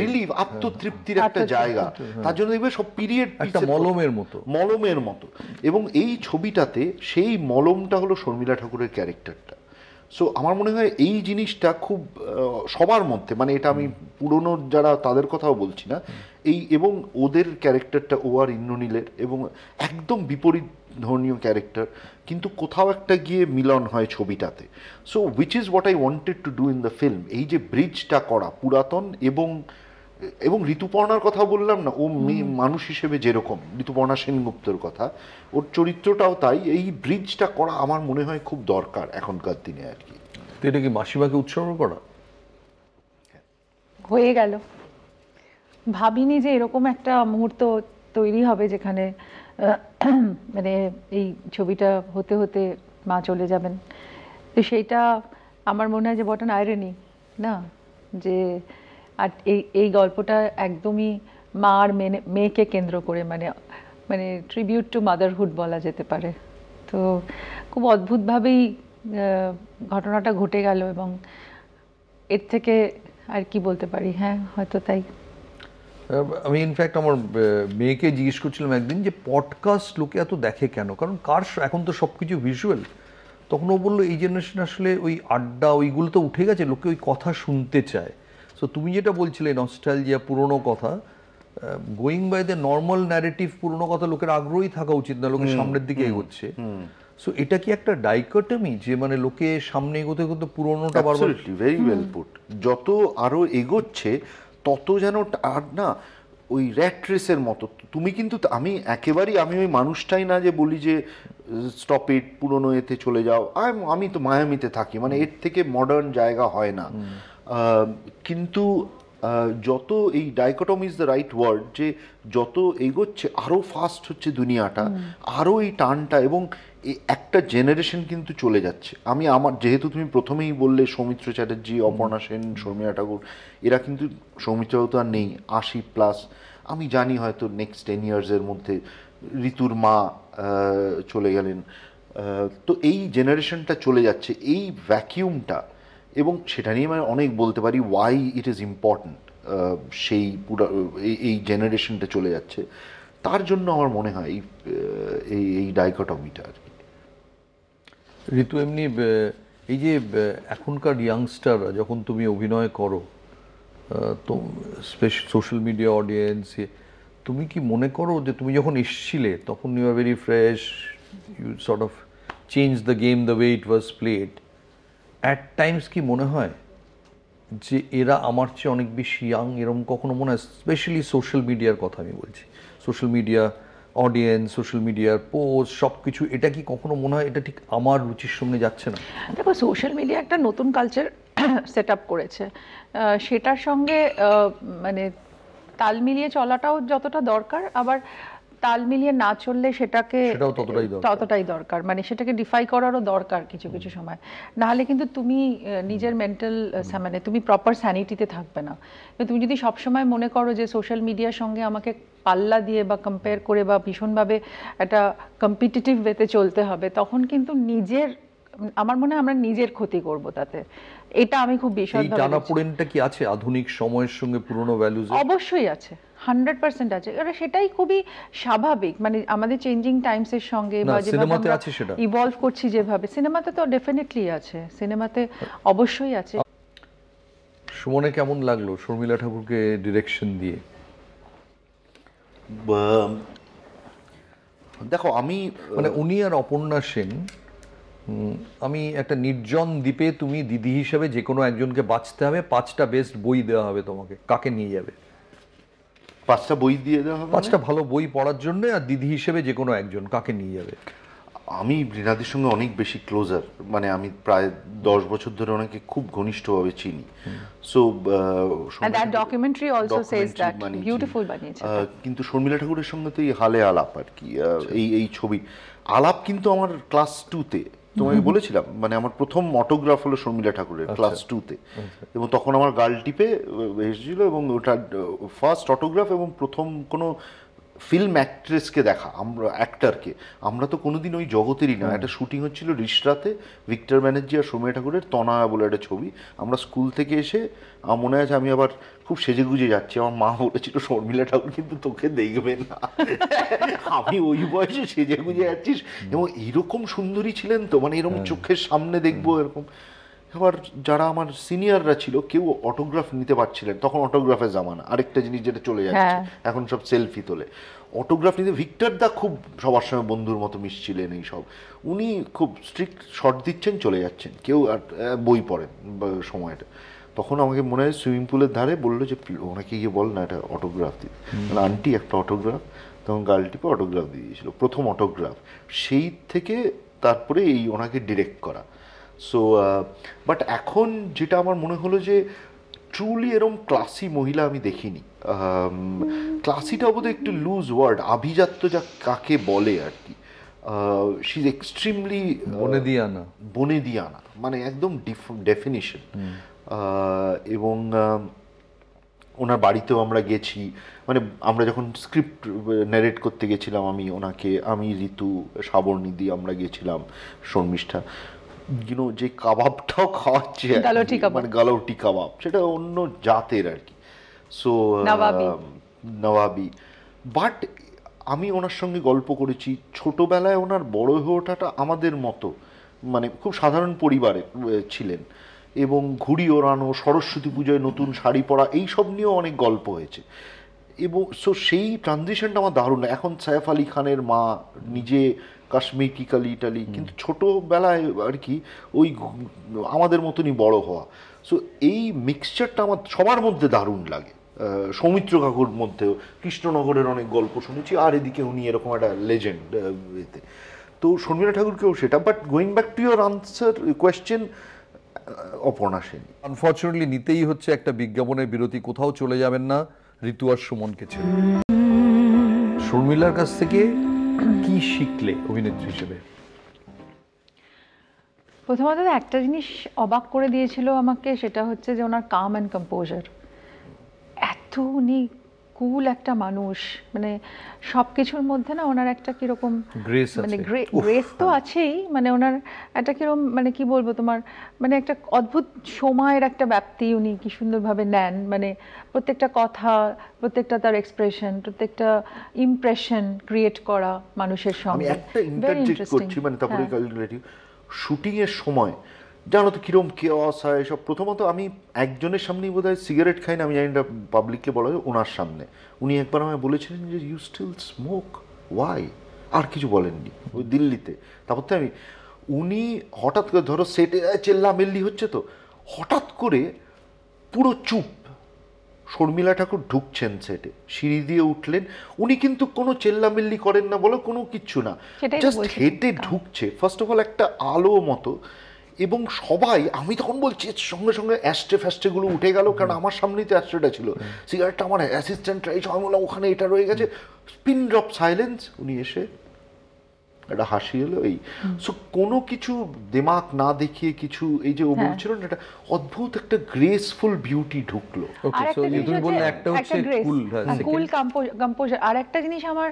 রিলিফ, আত্মতৃপ্তির একটা জায়গা। তার জন্য দেখবে সব পিরিয়ড একটা মলমের মতো, মলমের মতো। এবং এই ছবিটাতে সেই মলমটা হলো শর্মিলা ঠাকুরের ক্যারেক্টারটা। সো আমার মনে হয় এই জিনিসটা খুব সবার মধ্যে, মানে এটা আমি পুরনো যারা তাদের কথাও বলছি না, এই এবং ওদের ক্যারেক্টারটা ও আর ইন্দ্রনীলের, এবং একদম বিপরীত ধর্মীয় ক্যারেক্টার, কিন্তু কোথাও একটা গিয়ে মিলন হয় ছবিটাতে। So which is what I wanted to do in the film, এই যে ব্রিজটা করা পুরাতন এবং ঋতুপর্ণার কথা বললাম না, ও মানুষ হিসেবে যেরকম, ঋতুপর্ণা সেনগুপ্তর কথা, ওর চরিত্রটাও তাই, এই ব্রিজটা করা আমার মনে হয় খুব দরকার এখনকার দিনে আর কি। তো এটা কি মাসিমাকে উৎসর্গ করা হয়ে গেল? ভাবিনি যে এরকম একটা মুহূর্ত তৈরি হবে যেখানে মানে এই ছবিটা হতে হতে মা চলে যাবেন। তো সেইটা আমার মনে হয় যে বটন আইরনি না, যে আর এই গল্পটা একদমই মা আর মেয়েকে কেন্দ্র করে, মানে মানে ট্রিবিউট টু মাদারহুড বলা যেতে পারে। তো খুব অদ্ভুতভাবেই ঘটনাটা ঘটে গেল, এবং এর থেকে আর কি বলতে পারি। হ্যাঁ, হয়তো তাই। আমি ইনফ্যাক্ট আমার মেয়েকে জিজ্ঞেস করছিলাম একদিন যে পডকাস্ট লোকে এত দেখে কেন, কারণ এখন তো সব কিছু ভিজুয়াল। তখন ও বললো এই জেনারেশন আসলে ওই আড্ডা ওইগুলো তো উঠে গেছে, লোকে ওই কথা শুনতে চায়। সো তুমি যেটা বলছিলে নস্টালজিয়া, পুরোনো কথা, going by the normal narrative, পুরোনো কথা লোকের আগ্রহী থাকা উচিত না, লোকের সামনের দিকে এগোচ্ছে। সো এটা কি একটা ডাইকটমি যে মানে লোকে সামনে এগোতে এগোতে পুরোনোটা বারবার? Very well put. যত আরো এগোচ্ছে তত যেন আর না ওই র্যাট রেসের মতো। তুমি কিন্তু আমি একেবারেই আমি ওই মানুষটাই না যে বলি যে স্টপ ইট, পুরোনো এতে চলে যাও। আমি তো মায়ামিতে থাকি, মানে এর থেকে মডার্ন জায়গা হয় না। কিন্তু যত এই dichotomy is the right word, যে যত এগোচ্ছে আরও ফাস্ট হচ্ছে দুনিয়াটা, আরও এই টানটা, এবং একটা জেনারেশন কিন্তু চলে যাচ্ছে। আমার যেহেতু তুমি প্রথমেই বললে সৌমিত্র চ্যাটার্জি, অপর্ণা সেন, শর্মিলা ঠাকুর, এরা কিন্তু, সৌমিত্র তো আর নেই, 80+। আমি জানি হয়তো নেক্সট 10 ইয়ার্সের মধ্যে ঋতুর মা চলে গেলেন। তো এই জেনারেশনটা চলে যাচ্ছে, এই ভ্যাকিউমটা, এবং সেটা নিয়ে মানে অনেক বলতে পারি ওয়াই ইট ইজ ইম্পর্ট্যান্ট। সেই পুরো এই জেনারেশনটা চলে যাচ্ছে, তার জন্য আমার মনে হয় এই ডাইকটমিটা আর কি। ঋতু, এমনি এই যে এখনকার ইয়াংস্টাররা যখন তুমি অভিনয় করো, তো স্পেশাল সোশ্যাল মিডিয়া অডিয়েন্স, তুমি কি মনে করো যে তুমি যখন এসছিলে তখন you are very fresh, you sort of change the game the way it was played, at times কি মনে হয় যে এরা আমার চেয়ে অনেক বেশি ইয়াং, এরকম কখনো মনে হয়? স্পেশালি সোশ্যাল মিডিয়ার কথা আমি বলছি, সোশ্যাল মিডিয়া অডিয়েন্স, সোশ্যাল মিডিয়ার পোস্ট, সব কিছু, এটা কি কখনো মনে হয় এটা ঠিক আমার রুচির সঙ্গে যাচ্ছে না? দেখো, সোশ্যাল মিডিয়া একটা নতুন কালচার সেট আপ করেছে, সেটার সঙ্গে মানে তাল মিলিয়ে চলাটাও যতটা দরকার, আবার তাল মিলিয়ে না চললে সেটাকে সেটাও ততটাই দরকার, মানে সেটাকে ডিফাই করারও দরকার কিছু কিছু সময়। নাহলে কিন্তু তুমি নিজের মেন্টাল মানে তুমি প্রপার স্যানিটিতে থাকবে না। তুমি যদি সবসময় মনে করো যে সোশ্যাল মিডিয়ার সঙ্গে আমাকে পাল্লা দিয়ে বা কম্পেয়ার করে বা ভীষণভাবে একটা কম্পিটিটিভ ওয়েতে চলতে হবে, তখন কিন্তু আমার মনে হয় আমরা নিজের ক্ষতি করব তাতে। এটা আমি খুব এই বিশদভাবে টানাপোড়েনটা কি আছে আধুনিক সময়ের সঙ্গে পুরনো ভ্যালুজ? অবশ্যই আছে, 100% আছে। এবার সেটাই খুবই স্বাভাবিক, মানে আমাদের চেঞ্জিং টাইমসের সঙ্গে না, বা যেভাবে সিনেমাতে আমরা আছে সেটা। ইভলভ করছি, যেভাবে সিনেমাতে তো ডেফিনেটলি আছে, সিনেমাতে অবশ্যই আছে। সুমনে কেমন লাগলো শর্মিলা ঠাকুরকে ডিরেকশন দিয়ে? দেখো, আমি মানে উনি আর অপর্ণা সেন, আমি একটা নির্জন দ্বীপে তুমি দিদি হিসেবে যে কোনো একজনকে বাঁচতে হবে, 5টা বেস্ট বই দেওয়া হবে তোমাকে, কাকে নিয়ে যাবে? 5টা বই দিয়ে দেওয়া হবে? 5টা ভালো বই পড়ার জন্য, আর দিদি হিসেবে যে কোনো একজন, কাকে নিয়ে যাবে? আমি রিনাদির সঙ্গে অনেক বেশি ক্লোজার, মানে আমি প্রায় 10 বছর ধরে ওনাকে খুব ঘনিষ্ঠভাবে চিনি। So And that documentary also says that, beautiful বানিয়েছে। কিন্তু শর্মিলা ঠাকুরের সঙ্গে তো এই হালে আলাপ আর কি, এই ছবি আলাপ কিন্তু আমার ক্লাস 2-তে, তোমাকে বলেছিলাম, মানে আমার প্রথম অটোগ্রাফ হলো শর্মিলা ঠাকুরের ক্লাস 2-তে, এবং তখন আমার গার্ল টিপে এসেছিল, এবং ওটা ফার্স্ট অটোগ্রাফ এবং প্রথম কোনো ফিল্ম অ্যাক্ট্রেসকে দেখা, আমরা অ্যাক্টরকে, আমরা তো কোনোদিন ওই জগতেরই না। একটা শুটিং হচ্ছিল রিশরাতে, ভিক্টর ব্যানার্জি আর সৌম্য ঠাকুরের তনয়া বলে একটা ছবি। আমরা স্কুল থেকে এসে, আমার মনে আছে আমি আবার খুব সেজেগুজে যাচ্ছি, আমার মা বলেছিল শর্মিলা ঠাকুর কিন্তু তোকে দেখবে না। আমি ওই বয়সে সেজেগুজে যাচ্ছিস, এবং এইরকম সুন্দরী ছিলেন তো, মানে এরকম চোখের সামনে দেখবো এরকম। এবার যারা আমার সিনিয়ররা ছিল কেউ অটোগ্রাফ নিতে পারছিলেন, তখন অটোগ্রাফের জামানা, আরেকটা জিনিস যেটা চলে যাচ্ছে, এখন সব সেলফি তোলে। অটোগ্রাফ নিতে ভিক্টর দা খুব সবার সঙ্গে বন্ধুর মতো মিশছিলেন, এই সব উনি খুব স্ট্রিক্ট শট দিচ্ছেন, চলে যাচ্ছেন, কেউ আর বই পড়েন সময়টা। তখন আমাকে মনে হয় সুইমিং পুলের ধারে বললো যে ওনাকে গিয়ে বল না একটা অটোগ্রাফ দিতে, আন্টি একটা অটোগ্রাফ। তখন গার্ল টিপে অটোগ্রাফ দিয়ে দিয়েছিল, প্রথম অটোগ্রাফ। সেই থেকে তারপরে এই ওনাকে ডিরেক্ট করা। সো বাট এখন যেটা আমার মনে হলো যে ট্রুলি এরম ক্লাসি মহিলা আমি দেখিনি। ক্লাসিটা বোধহয় একটু লুজ ওয়ার্ড, আভিজাত্য যা কাকে বলে আর কি, শি ইজ এক্সট্রিমলি বনেদিয়ানা, মানে একদম ডেফিনিশন। এবং ওনার বাড়িতেও আমরা গেছি, মানে আমরা যখন স্ক্রিপ্ট ন্যারেট করতে গেছিলাম, আমি ঋতু, সাবর্ণিদি আমরা গেছিলাম, শর্মিষ্ঠা, যে কাবাবটাও খাওয়াচ্ছে, মানে গালৌটি কাবাব, সেটা অন্য জাতের আর কি। সো নবাবি। বাট আমি ওনার সঙ্গে গল্প করেছি, ছোটবেলায় ওনার বড় হয়ে ওঠাটা আমাদের মতো, মানে খুব সাধারণ পরিবারে ছিলেন, এবং ঘুড়ি ওড়ানো, সরস্বতী পুজোয় নতুন শাড়ি পরা, এইসব নিয়েও অনেক গল্প হয়েছে। এবং সো সেই ট্রানজিশনটা আমার দারুণ। এখন সাইফ আলি খানের মা, নিজে কাশ্মীর কি কালি ইটালি, কিন্তু ছোটোবেলায় আর কি ওই আমাদের মতনই বড় হওয়া। সো এই মিক্সচারটা আমার সবার মধ্যে দারুণ লাগে। সৌমিত্র কাকুর মধ্যেও কৃষ্ণনগরের অনেক গল্প শুনেছি, আর এদিকে উনি এরকম একটা লেজেন্ড এতে। তো শর্মিলা ঠাকুরকেও সেটা। But going back to your answer question, Aparna Sen unfortunately নিতেই হচ্ছে একটা বিজ্ঞাপনের বিরতি, কোথাও চলে যাবেন না ঋতু আর সুমনকে ছেড়ে। শর্মিলার কাছ থেকে কি শিখলে অভিনেত্রী হিসেবে? প্রথমত একটা জিনিস অবাক করে দিয়েছিল আমাকে, সেটা হচ্ছে যে ওনার কাম অ্যান্ড কম্পোজার। এত উনি কুল একটা মানুষ, মানে সব কিছুর মধ্যে না ওনার একটা কিরকম গ্রেস মানে আছে। গ্রেস তো আছেই, মানে ওনার একটা কিরকম মানে কি বলবো তোমার, মানে একটা অদ্ভুত সময়ের একটা ব্যাপ্তি উনি কি সুন্দরভাবে নেন, মানে প্রত্যেকটা কথা, প্রত্যেকটা তার এক্সপ্রেশন, প্রত্যেকটা ইমপ্রেশন ক্রিয়েট করা মানুষের আমি সঙ্গে একটা Very ইন্টারজেক্ট interesting. করছি, মানে তারপরে হ্যাঁ। ক্যালকুলেটিভ শুটিং এর সময় জানো তো কিরম কেওয়াস হয় সব। প্রথমত আমি একজনের সামনেই বোধহয় সিগারেট খাই না, আমি জানি না পাবলিককে বলা হয়, ওনার সামনে উনি একবার আমায় বলেছিলেন যে ইউ স্টিল স্মোক, ওয়াই, আর কিছু বলেননি ওই দিল্লিতে। তারপর তো আমি উনি হঠাৎ করে ধরো সেটে চেল্লামেল্লি হচ্ছে তো হঠাৎ করে পুরো চুপ, শর্মিলা ঠাকুর ঢুকছেন সেটে, সিঁড়ি দিয়ে উঠলেন, উনি কিন্তু কোনো চেল্লামিল্লি করেন না বলো, কোনো কিচ্ছু না, সেটাই জাস্ট বলছি। হেঁটে ঢুকছে। ফার্স্ট অফ অল একটা আলো মতো, এবং সবাই, আমি তখন বলছি সঙ্গে সঙ্গে অ্যাস্ট্রে ফ্যাস্ট্রেগুলো উঠে গেল, কারণ আমার সামনেই তো অ্যাস্ট্রেটা ছিল, সিগারেটটা আমার অ্যাসিস্ট্যান্টরা এই সবাই বললাম ওখানে এটা রয়ে গেছে, স্পিন ড্রপ সাইলেন্স, উনি এসে একটা হাসি এলো এই। সো কোনো কিছু দিমাগ না দেখিয়ে কিছু, এই যে ও বলছিল না, একটা অদ্ভুত একটা গ্রেসফুল বিউটি ঢুকলো। ওকে, সো তুমি বললে একটা হচ্ছে কুল, কুল কম্পোজার। আর একটা জিনিস আমার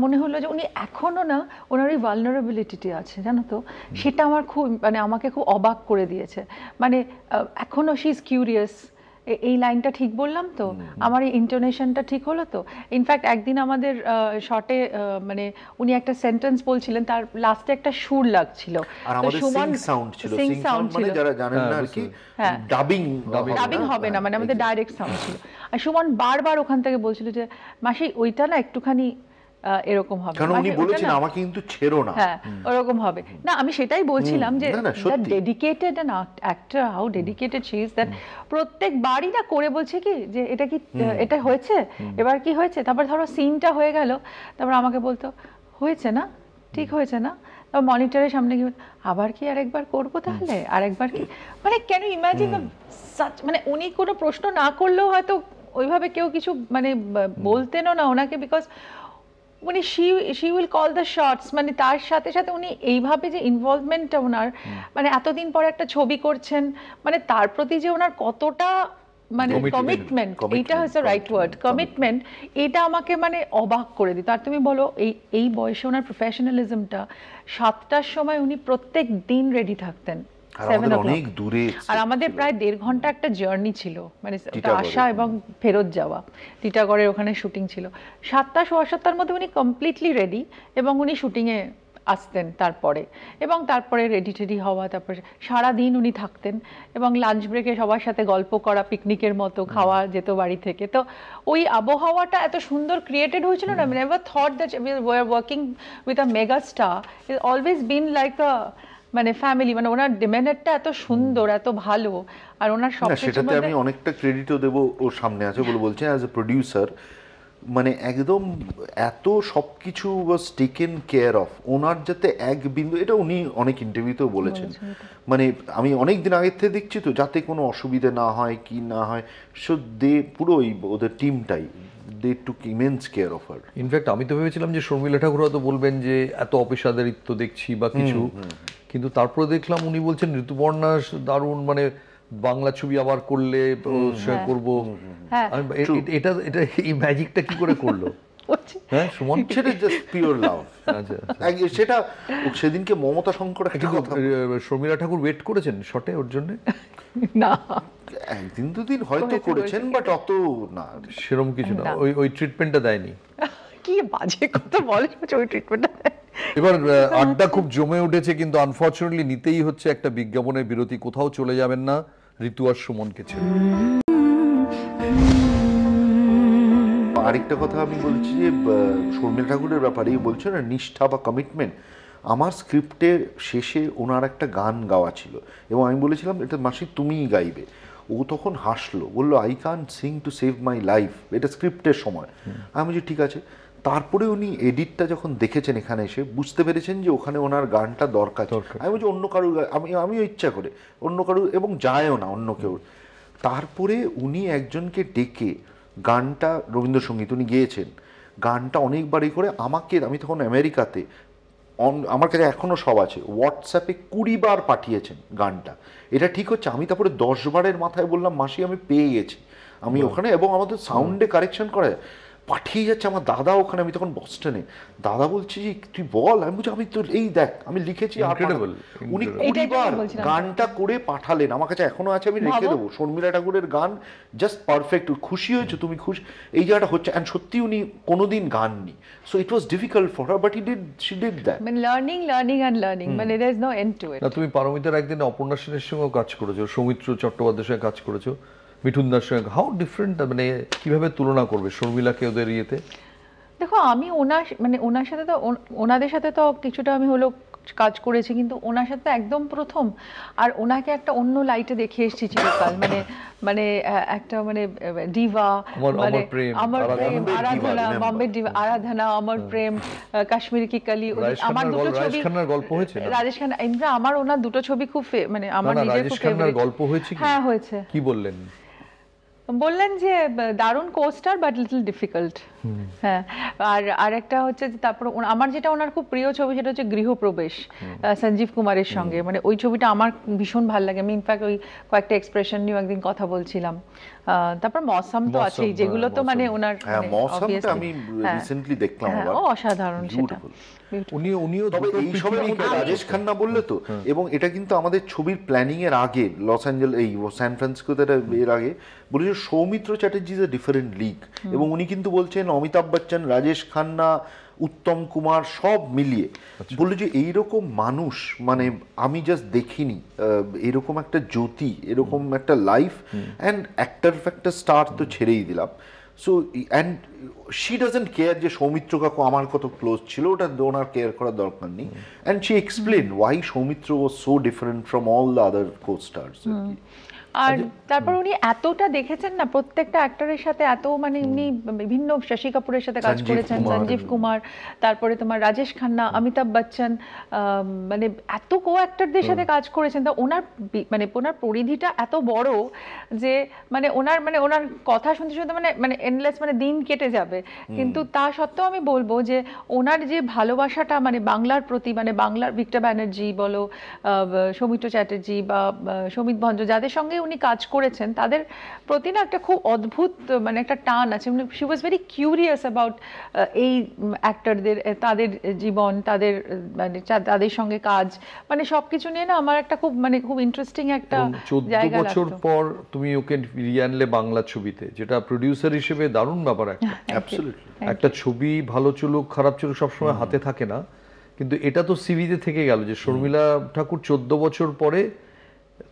মনে হলো যে উনি এখনো না, ওনার ওই ভালনারেবিলিটি আছে জানো তো, সেটা আমার খুব, মানে আমাকে খুব অবাক করে দিয়েছে। মানে এখনো শি ইজ কিউরিয়াস। এই লাইনটা ঠিক বললাম তো, আমার এই ইন্টোনেশনটা ঠিক হলো তো। ইনফ্যাক্ট একদিন আমাদের শর্টে মানে উনি একটা সেন্টেন্স বলছিলেন, তার লাস্টে একটা সুর লাগছিল, আর আমাদের সিং সাউন্ড ছিল, সিং সিং সাউন্ড মানে যারা জানেন না আর কি, হ্যাঁ। ডাবিং ডাবিং হবে না, মানে আমাদের ডাইরেক্ট সাউন্ড ছিল। আর সুমন বারবার ওখান থেকে বলছিল যে মাসি ওইটা না একটুখানি এরকম হবে, কারণ উনি মাসি, ওটা বলেছেন না- আমাকে কিন্তু ছেড়ো না। হ্যাঁ ওরকম হবে না, আমি সেটাই বলছিলাম যে না, সত্যি। Dedicated an actor, how dedicated she is, that প্রত্যেকবারই না করে বলছে কি যে এটা কি, এটা হয়েছে, এবার কি হয়েছে, তারপর ধরো সিনটা হয়ে গেল, তারপর আমাকে বলতো হয়েছে না, ঠিক হয়েছে না, তারপর মনিটরের সামনে গিয়ে আবার কি আরেকবার করবো, তাহলে আরেকবার কি, মানে ক্যান ইউ ইমাজিন, মানে উনি কোনো প্রশ্ন না করলেও হয়তো ওইভাবে কেউ কিছু মানে বলতেনও না ওনাকে, বিকজ উনি she will call the shots, মানে তার সাথে সাথে উনি এইভাবে যে ইনভলভমেন্টটা ওনার, মানে এতদিন পরে একটা ছবি করছেন, মানে তার প্রতি যে ওনার কতটা মানে কমিটমেন্ট, এইটা হচ্ছে রাইট ওয়ার্ড, কমিটমেন্ট, এটা আমাকে মানে অবাক করে দিত। আর তুমি বলো এই বয়সে ওনার প্রফেশনালিজমটা, 7টার সময় উনি প্রত্যেক দিন রেডি থাকতেন, আর 7 আমাদের o'clock। অনেক দূরে আর আমাদের প্রায় 1.5 ঘন্টা একটা জার্নি ছিল, মানে ওটা টিটাগড়ে। আসা এবং ফেরত যাওয়া, টিটাগড়ের ওখানে শুটিং ছিল। 7টা সোয়া 7টার মধ্যে উনি কমপ্লিটলি রেডি, এবং উনি শুটিংয়ে আসতেন তারপরে, এবং তারপরে রেডি টেডি হওয়া, তারপরে সারাদিন উনি থাকতেন, এবং লাঞ্চ ব্রেকে সবার সাথে গল্প করা, পিকনিকের মতো খাওয়া যেত বাড়ি থেকে। তো ওই আবহাওয়াটা এত সুন্দর ক্রিয়েটেড হয়েছিল না, never thought that we are working with a mega star, is always been like আ মানে ফ্যামিলি, মানে ওনার ডিমেনারটা এত সুন্দর, এত ভালো, আর ওনার সব না, কিছুর সেটাতে মধ্যে আমি অনেকটা ক্রেডিটও দেবো, ওর সামনে আছে বলে বলছে অ্যাজ এ প্রডিউসার, মানে একদম এত সব কিছু ওয়াজ টেকেন কেয়ার অফ, ওনার যাতে এক বিন্দু, এটা উনি অনেক ইন্টারভিউতেও বলেছেন, মানে আমি অনেক দিন আগের থেকে দেখছি তো, যাতে কোনো অসুবিধা না হয়, কি না হয়, সো দে পুরো ওদের টিমটাই, they took immense care of her. In fact আমি তো ভেবেছিলাম যে শর্মিলা ঠাকুর হয়তো বলবেন যে এত অপেশাদারিত্ব দেখছি বা কিছু, কিন্তু তারপরে দেখলাম উনি বলছেন ঋতুপর্ণা দারুণ, মানে বাংলা ছবি আবার করলে সে করবো। হ্যাঁ। এটা এটা এই ম্যাজিকটা কি করে করলো? হ্যাঁ সুমন, সেটা জাস্ট পিওর লাভ। আচ্ছা, সেটা সেদিনকে মমতা শঙ্কর একটা কিন্তু কথা, শর্মিলা ঠাকুর ওয়েট করেছেন শটে ওর জন্য? না, একদিন দুদিন হয়তো করেছেন, বাট অত না, সেরকম কিছু না, ওই ট্রিটমেন্টটা দেয়নি। কি বাজে কথা বলে ওই ট্রিটমেন্টটা। এবার আড্ডা খুব জমে উঠেছে, কিন্তু আনফর্চুনেটলি নিতেই হচ্ছে একটা বিজ্ঞাপনের বিরতি। কোথাও চলে যাবেন না ঋতু আর সুমনকে ছেড়ে। আরেকটা কথা আমি বলছি যে শর্মিলা ঠাকুরের ব্যাপারে বলছো না, নিষ্ঠা বা কমিটমেন্ট, আমার স্ক্রিপ্টের শেষে ওনার একটা গান গাওয়া ছিল, এবং আমি বলেছিলাম এটা মাসি তুমিই গাইবে। ও তখন হাসলো, বললো I can't Singh to save my life, এটা স্ক্রিপ্টের সময়। আমি বলছি ঠিক আছে। তারপরে উনি এডিটটা যখন দেখেছেন এখানে এসে বুঝতে পেরেছেন যে ওখানে ওনার গানটা দরকার। আমি বলছি অন্য কারুর, আমিও ইচ্ছা করে অন্য কারুর, এবং যায়ও না অন্য কেউ। তারপরে উনি একজনকে ডেকে গানটা, রবীন্দ্রসঙ্গীত উনি গেয়েছেন, গানটা অনেকবারই করে আমাকে, আমি তখন আমেরিকাতে, আমার কাছে এখনো সব আছে, হোয়াটসঅ্যাপে 20 বার পাঠিয়েছেন গানটা। এটা ঠিক হচ্ছে, আমি তারপরে 10 বারের মাথায় বললাম মাসি আমি পেয়ে গেছি, আমি ওখানে, এবং আমাদের সাউন্ডে কারেকশন করা যায়, পাঠিয়ে যাচ্ছে আমার দাদা ওখানে, আমি তখন বস্টনে, দাদা বলছি যে তুই বল, আমি বলছি আমি তোর এই দেখ আমি লিখেছি, আর Incredible, উনি incredible. 20 বার এটাই বলছিলাম। গানটা করে পাঠালেন, আমার কাছে এখনো আছে, আমি রেখে ভাবো। দেবো। শর্মিলা ঠাকুরের গান জাস্ট পারফেক্ট। খুশি হয়েছো তুমি, খুশি এই জায়গাটা হচ্ছে, অ্যান্ড সত্যি উনি কোনোদিন গাননি, so it was difficult for her, but she did that. মানে লার্নিং অ্যান্ড লার্নিং, মানে there is no end to it. না তুমি পারমিতার একদিন অপর্ণা সেনের সঙ্গেও কাজ করেছো, সৌমিত্র চট্টোপাধ্যায়ের সঙ্গে কাজ করেছো, মিঠুন দার সঙ্গে, হাউ ডিফারেন্ট, মানে কিভাবে তুলনা করবে শর্মিলাকে ওদের ইয়েতে? দেখো আমি ওনার সাথে তো ওনাদের সাথে তো কিছুটা আমি হলো কাজ করেছি, কিন্তু ওনার সাথে তো একদম প্রথম, আর ওনাকে একটা অন্য লাইটে দেখে এসেছি চিরকাল, মানে একটা মানে ডিভা, মানে আমার প্রেম, আরাধনা, বম্বে ডিভা, আরাধনা, আমার প্রেম, কাশ্মীরি কি কালি, আমার দুটো ছবি, রাজেশ খান্নার গল্প হয়েছে না? রাজেশ খান্না, এমনি আমার ওনার দুটো ছবি খুব মানে আমার নিজের রাজেশ খুব খান্নার ফেভারিট। গল্প হয়েছে কি? হ্যাঁ হয়েছে। কি বললেন? বললেন যে দারুণ কোস্টার বাট লিটল ডিফিকাল্ট। হ্যাঁ, আর একটা হচ্ছে যে তারপর আমার যেটা ওনার খুব প্রিয় ছবি সেটা হচ্ছে গৃহপ্রবেশ, সঞ্জীব কুমারের সঙ্গে, মানে ওই ছবিটা আমার ভীষণ ভালো লাগে। আমি ইনফ্যাক্ট ওই কয়েকটা এক্সপ্রেশন নিয়ে একদিন কথা বলছিলাম। তারপর মৌসম তো আছেই, যেগুলো তো মানে ওনার হ্যাঁ, মৌসমটা আমি রিসেন্টলি দেখলাম আবার, অসাধারণ সেটা। উনিও তবে এই সবের মধ্যে রাজেশ খান্না বললে তো, এবং এটা কিন্তু আমাদের ছবির প্ল্যানিং এর আগে লস অ্যাঞ্জেল এই সান ফ্রান্সিসকোতে এর আগে বলেছে Soumitra Chatterjee is a different league, এবং উনি কিন্তু বলছেন অমিতাভ বচ্চন, রাজেশ খান্না, উত্তম কুমার সব মিলিয়ে বললো যে এইরকম মানুষ মানে আমি জাস্ট দেখিনি, এরকম একটা জ্যোতি, এরকম একটা life, and actor factor star তো ছেড়েই দিলাম। So and she doesn't care যে সৌমিত্র কাকু আমার কত ক্লোজ ছিল, ওটা ওনার কেয়ার করার দরকার নেই, and she explain why Soumitra was so different from all the other co stars. আর তারপর উনি এতটা দেখেছেন না প্রত্যেকটা অ্যাক্টরের সাথে, এত মানে উনি বিভিন্ন শশী কাপুরের সাথে কাজ করেছেন, সঞ্জীব কুমার, তারপরে তোমার রাজেশ খান্না, অমিতাভ বচ্চন, মানে এত কো অ্যাক্টরদের সাথে কাজ করেছেন। তা ওনার মানে ওনার পরিধিটা এত বড় যে ওনার কথা শুনতে শুনতে মানে এন্ডলেস, মানে দিন কেটে যাবে। কিন্তু তা সত্ত্বেও আমি বলবো যে ওনার যে ভালোবাসাটা মানে বাংলার প্রতি, মানে বাংলার ভিক্টর ব্যানার্জি বলো, সৌমিত্র চ্যাটার্জি বা সমিত ভঞ্জ, যাদের সঙ্গে উনি কাজ করেছেন, তাদের প্রতি না একটা খুব অদ্ভুত মানে একটা টান আছে। She was very curious about এই অ্যাক্টরদের, তাদের জীবন, তাদের মানে তাদের সঙ্গে কাজ, মানে সবকিছু নিয়ে না আমার একটা খুব ইন্টারেস্টিং একটা 14 বছর পর তুমি ওকে ফিরিয়ে আনলে বাংলা ছবিতে, যেটা প্রোডিউসার হিসেবে দারুণ ব্যাপার একটা। অ্যাবসলিউটলি। একটা ছবি ভালো চলুক খারাপ চলুক সবসময় হাতে থাকে না, কিন্তু এটা তো সিভিতে থেকে গেল যে শর্মিলা ঠাকুর 14 বছর পরে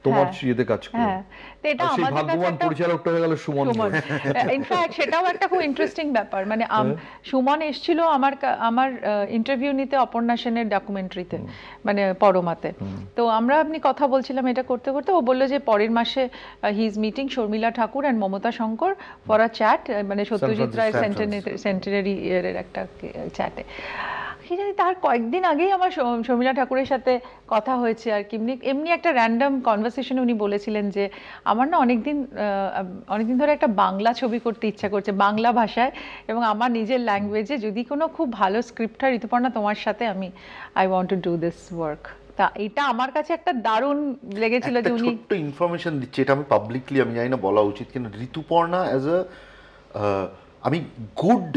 তোমার ইয়েতে কাজ করে। হ্যাঁ, তো এটা আর সেই আমাদের কাছে ভাগ্যবান একটা পরিচালকটা হয়ে গেল সুমন। ইনফ্যাক্ট সেটাও একটা খুব ইন্টারেস্টিং ব্যাপার, মানে সুমন এসেছিল আমার ইন্টারভিউ নিতে অপর্ণা সেনের ডকুমেন্টারিতে, মানে পরমাতে। তো আপনি কথা বলছিলাম এটা করতে করতে, ও বললো যে পরের মাসে he is meeting Sharmila Tagore and Mamata Shankar for a chat, মানে সত্যজিৎ রায় সেন্টেনারি ইয়ারের একটা চ্যাটে। জানি তার কয়েকদিন আগেই আমার শর্মিলা ঠাকুরের সাথে কথা হয়েছে আর কি, এমনি একটা র্যান্ডম কনভারসেশনে উনি বলেছিলেন যে আমার না অনেকদিন ধরে একটা বাংলা ছবি করতে ইচ্ছা করছে, বাংলা ভাষায় এবং আমার নিজের ল্যাঙ্গুয়েজে, যদি কোনো খুব ভালো স্ক্রিপ্ট হয় ঋতুপর্ণা তোমার সাথে, I want to do this work. তা এটা আমার কাছে একটা দারুণ লেগেছিল যে উনি ছোট্ট ইনফরমেশন দিচ্ছে, এটা আমি পাবলিকলি আমি জানি না বলা উচিত কিনা, ঋতুপর্ণা অ্যাজ আ আমি good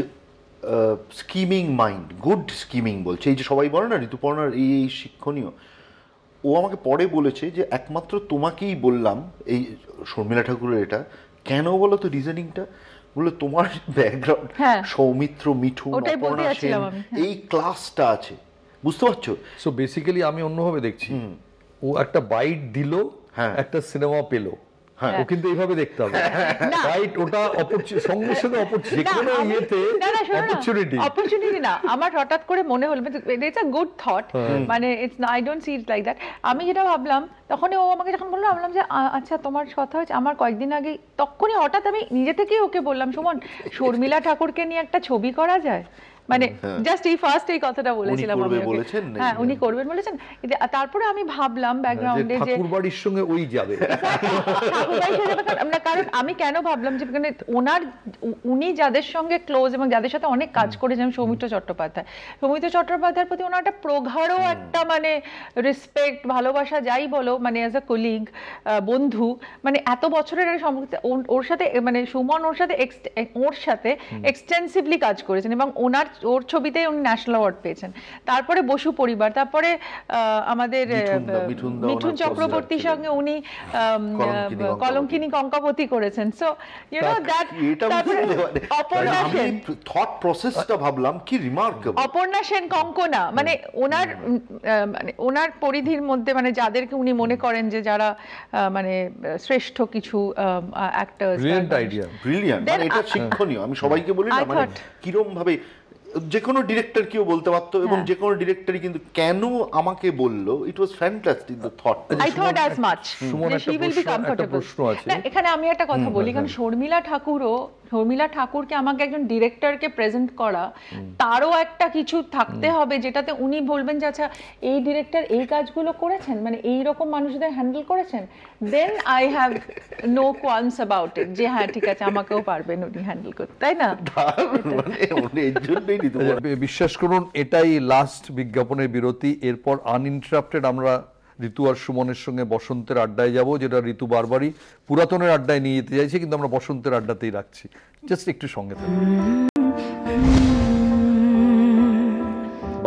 skimming mind, good skimming বলছে, এই যে সবাই বলে না ঋতুপর্ণার এই শিক্ষণীয়, ও আমাকে পরে বলেছে যে একমাত্র তোমাকেই বললাম এই শর্মিলা ঠাকুরের এটা কেন বলো তো, রিজনিংটা বললো তোমার ব্যাকগ্রাউন্ড সৌমিত্র, মিঠুন, অপর্ণা সেন, এই ক্লাসটা আছে, বুঝতে পারছো? সো বেসিক্যালি আমি অন্যভাবে দেখছি, ও একটা বাইট দিল, একটা সিনেমা পেলো, ও কিন্তু এইভাবে দেখতে হবে, রাইট? ওটা সঙ্গে সঙ্গে অপরচুনিটি না, আমার হঠাৎ করে মনে হলো ইটস আ গুড থট, মানে it's I don't see it like that. আমি যেটা ভাবলাম তখনই ও আমাকে যখন বললো, ভাবলাম যে আচ্ছা তোমার কথা হচ্ছে, আমার কয়েকদিন আগে তখনই হঠাৎ আমি নিজে থেকেই ওকে বললাম, সুমন শর্মিলা ঠাকুরকে নিয়ে একটা ছবি করা যায়, মানে জাস্ট এই ফার্স্ট এই কথাটা বলেছিলাম করবে আমি ওকে। বলেছেন নাকি? হ্যাঁ উনি করবেন বলেছেন। তারপরে আমি ভাবলাম ব্যাকগ্রাউন্ডে যে ঠাকুর বাড়ির সঙ্গে ওই যাবে। ঠাকুরবাড়ি সেজে না, কারণ আমি কেন ভাবলাম যে উনি যাদের সঙ্গে ক্লোজ এবং যাদের সাথে অনেক কাজ করেছেন, সৌমিত্র চট্টোপাধ্যায়ের প্রতি ওনার একটা প্রগাঢ় একটা মানে রেসপেক্ট, ভালোবাসা যাই বলো, মানে অ্যাজ আ কলিগ, বন্ধু, মানে এত বছরের ওর সাথে মানে সুমন ওর সাথে এক্সটেন্সিভলি কাজ করেছেন এবং ওর ছবিতেই উনি ন্যাশনাল অ্যাওয়ার্ড পেয়েছেন। তারপরে বসু পরিবার, তারপরে আমাদের মিঠুন চক্রবর্তীর সঙ্গে উনি কলঙ্কিনী কঙ্কাবতী করেছেন। So you know that, Aparna Sen, thought প্রসেসটা ভাবলাম কি রিমার্কেবল। অপর্ণা সেন কঙ্কনা, মানে ওনার পরিধির মধ্যে মানে যাদেরকে উনি মনে করেন যে যারা মানে শ্রেষ্ঠ কিছু অ্যাক্টরস। ব্রিলিয়ান্ট, মানে এটা শিক্ষণীয়। আমি সবাইকে বলি না, মানে কিরম ভাবে যে কোনো ডিরেক্টর কেউ বলতে পারতো, এবং যে কোনো ডিরেক্টরই কিন্তু কেন আমাকে বললো, it was fantastic the thought. I thought as much she will be comfortable. এখানে আমি একটা কথা বলি, কারণ শর্মিলা ঠাকুরকে আমাকে একজন ডিরেক্টরকে প্রেজেন্ট করা, তারও একটা কিছু থাকতে হবে যেটাতে উনি বলবেন যে আচ্ছা এই ডিরেক্টর এই কাজগুলো করেছেন, মানে এই রকম মানুষদের হ্যান্ডেল করেছেন, then I have no qualms about it, যে হ্যাঁ ঠিক আছে আমাকেও পারবেন উনি হ্যান্ডেল করতে, তাই না? বিশ্বাস করুন এটাই লাস্ট বিজ্ঞাপনের বিরতি। এরপর আনইন্টারাপ্টেড আমরা ঋতু আর সুমনের সঙ্গে বসন্তের আড্ডায় যাব, যেটা ঋতু বারবারই পুরাতনের আড্ডায় নিয়ে যেতে চাইছে, কিন্তু আমরা বসন্তের আড্ডাতেই রাখছি। জাস্ট একটু সঙ্গে থাকুন।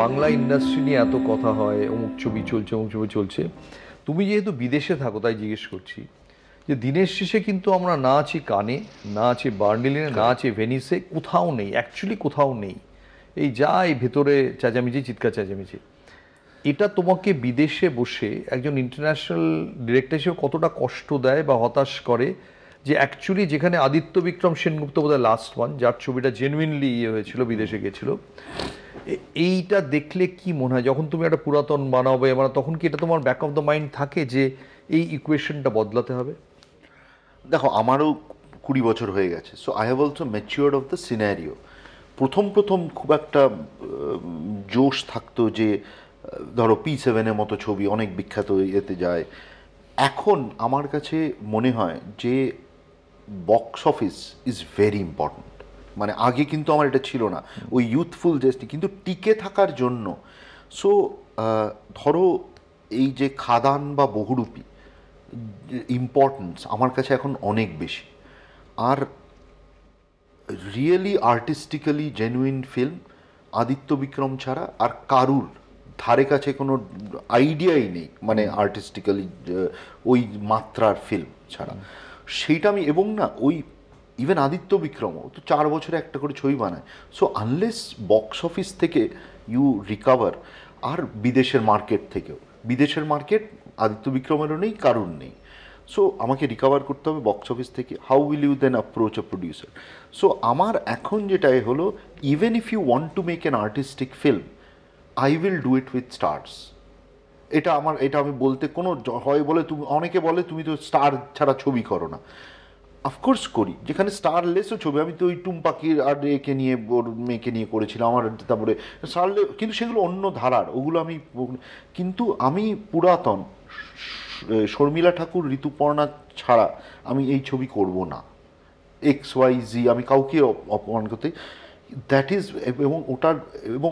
বাংলা ইন্ডাস্ট্রি নিয়ে এত কথা হয়, অমুক ছবি চলছে। তুমি যেহেতু বিদেশে থাকো তাই জিজ্ঞেস করছি যে দিনের শেষে কিন্তু আমরা না আছি কানে, না আছি বার্লিনে, না আছি ভেনিসে, কোথাও নেই, অ্যাকচুয়ালি কোথাও নেই। এই যা এই ভেতরে চেঁচামেচি, চিৎকার চেঁচামেচি, এটা তোমাকে বিদেশে বসে একজন ইন্টারন্যাশনাল ডিরেক্টর হিসেবে কতটা কষ্ট দেয় বা হতাশ করে, যে অ্যাকচুয়ালি যেখানে আদিত্য বিক্রম সেনগুপ্ত বোধহয় লাস্ট ওয়ান যার ছবিটা জেনুইনলি হয়েছিল, বিদেশে গেছিল, এইটা দেখলে কি মনে হয় যখন তুমি একটা পুরাতন বানাবে, মানে তখন কি এটা তোমার ব্যাক অফ দ্য মাইন্ড থাকে যে এই ইকুয়েশনটা বদলাতে হবে? দেখো, আমারও 20 বছর হয়ে গেছে, so I have also matured of the scenario. প্রথম খুব একটা জোশ থাকতো যে ধরো P7-এর মতো ছবি অনেক বিখ্যাত এতে যায়। এখন আমার কাছে মনে হয় যে box office is very important. মানে আগে কিন্তু আমার এটা ছিল না, ওই ইউথফুল জেস্টি, কিন্তু টিকে থাকার জন্য। সো ধরো এই যে খাদান বা বহুরূপী ইম্পর্টেন্স আমার কাছে এখন অনেক বেশি। আর really artistically genuine film Aditya Vikram ছাড়া আর কারুর ধারে কাছে কোনো আইডিয়াই নেই, মানে আর্টিস্টিক্যালি ওই মাত্রার ফিল্ম ছাড়া। সেইটা আমি, এবং না ওই ইভেন আদিত্য বিক্রমও তো 4 বছরে একটা করে ছবি বানায়। সো আনলেস বক্স অফিস থেকে ইউ রিকাভার, আর বিদেশের মার্কেট থেকেও, বিদেশের মার্কেট আদিত্য বিক্রমেরও নেই, কারুর নেই। সো আমাকে রিকাভার করতে হবে বক্স অফিস থেকে। How will you then approach a producer? So আমার এখন যেটাই হলো, even if you want to make an artistic film, I will do it with stars. এটা আমি বলতে কোনো হয় বলে, তুমি অনেকে বলে তুমি তো স্টার ছাড়া ছবি করো না। অফকোর্স করি, যেখানে স্টারলেসও ছবি, আমি তো ওই টুম্পাকির আর একে নিয়ে, ওর মেয়েকে নিয়ে করেছিলাম আমার, তারপরে স্টারলেস, কিন্তু সেগুলো অন্য ধারার, ওগুলো আমি, কিন্তু আমি পুরাতন শর্মিলা ঠাকুর, ঋতুপর্ণা ছাড়া আমি এই ছবি করব না। XYZ আমি কাউকে অপমান করতে, দ্যাট ইজ, এবং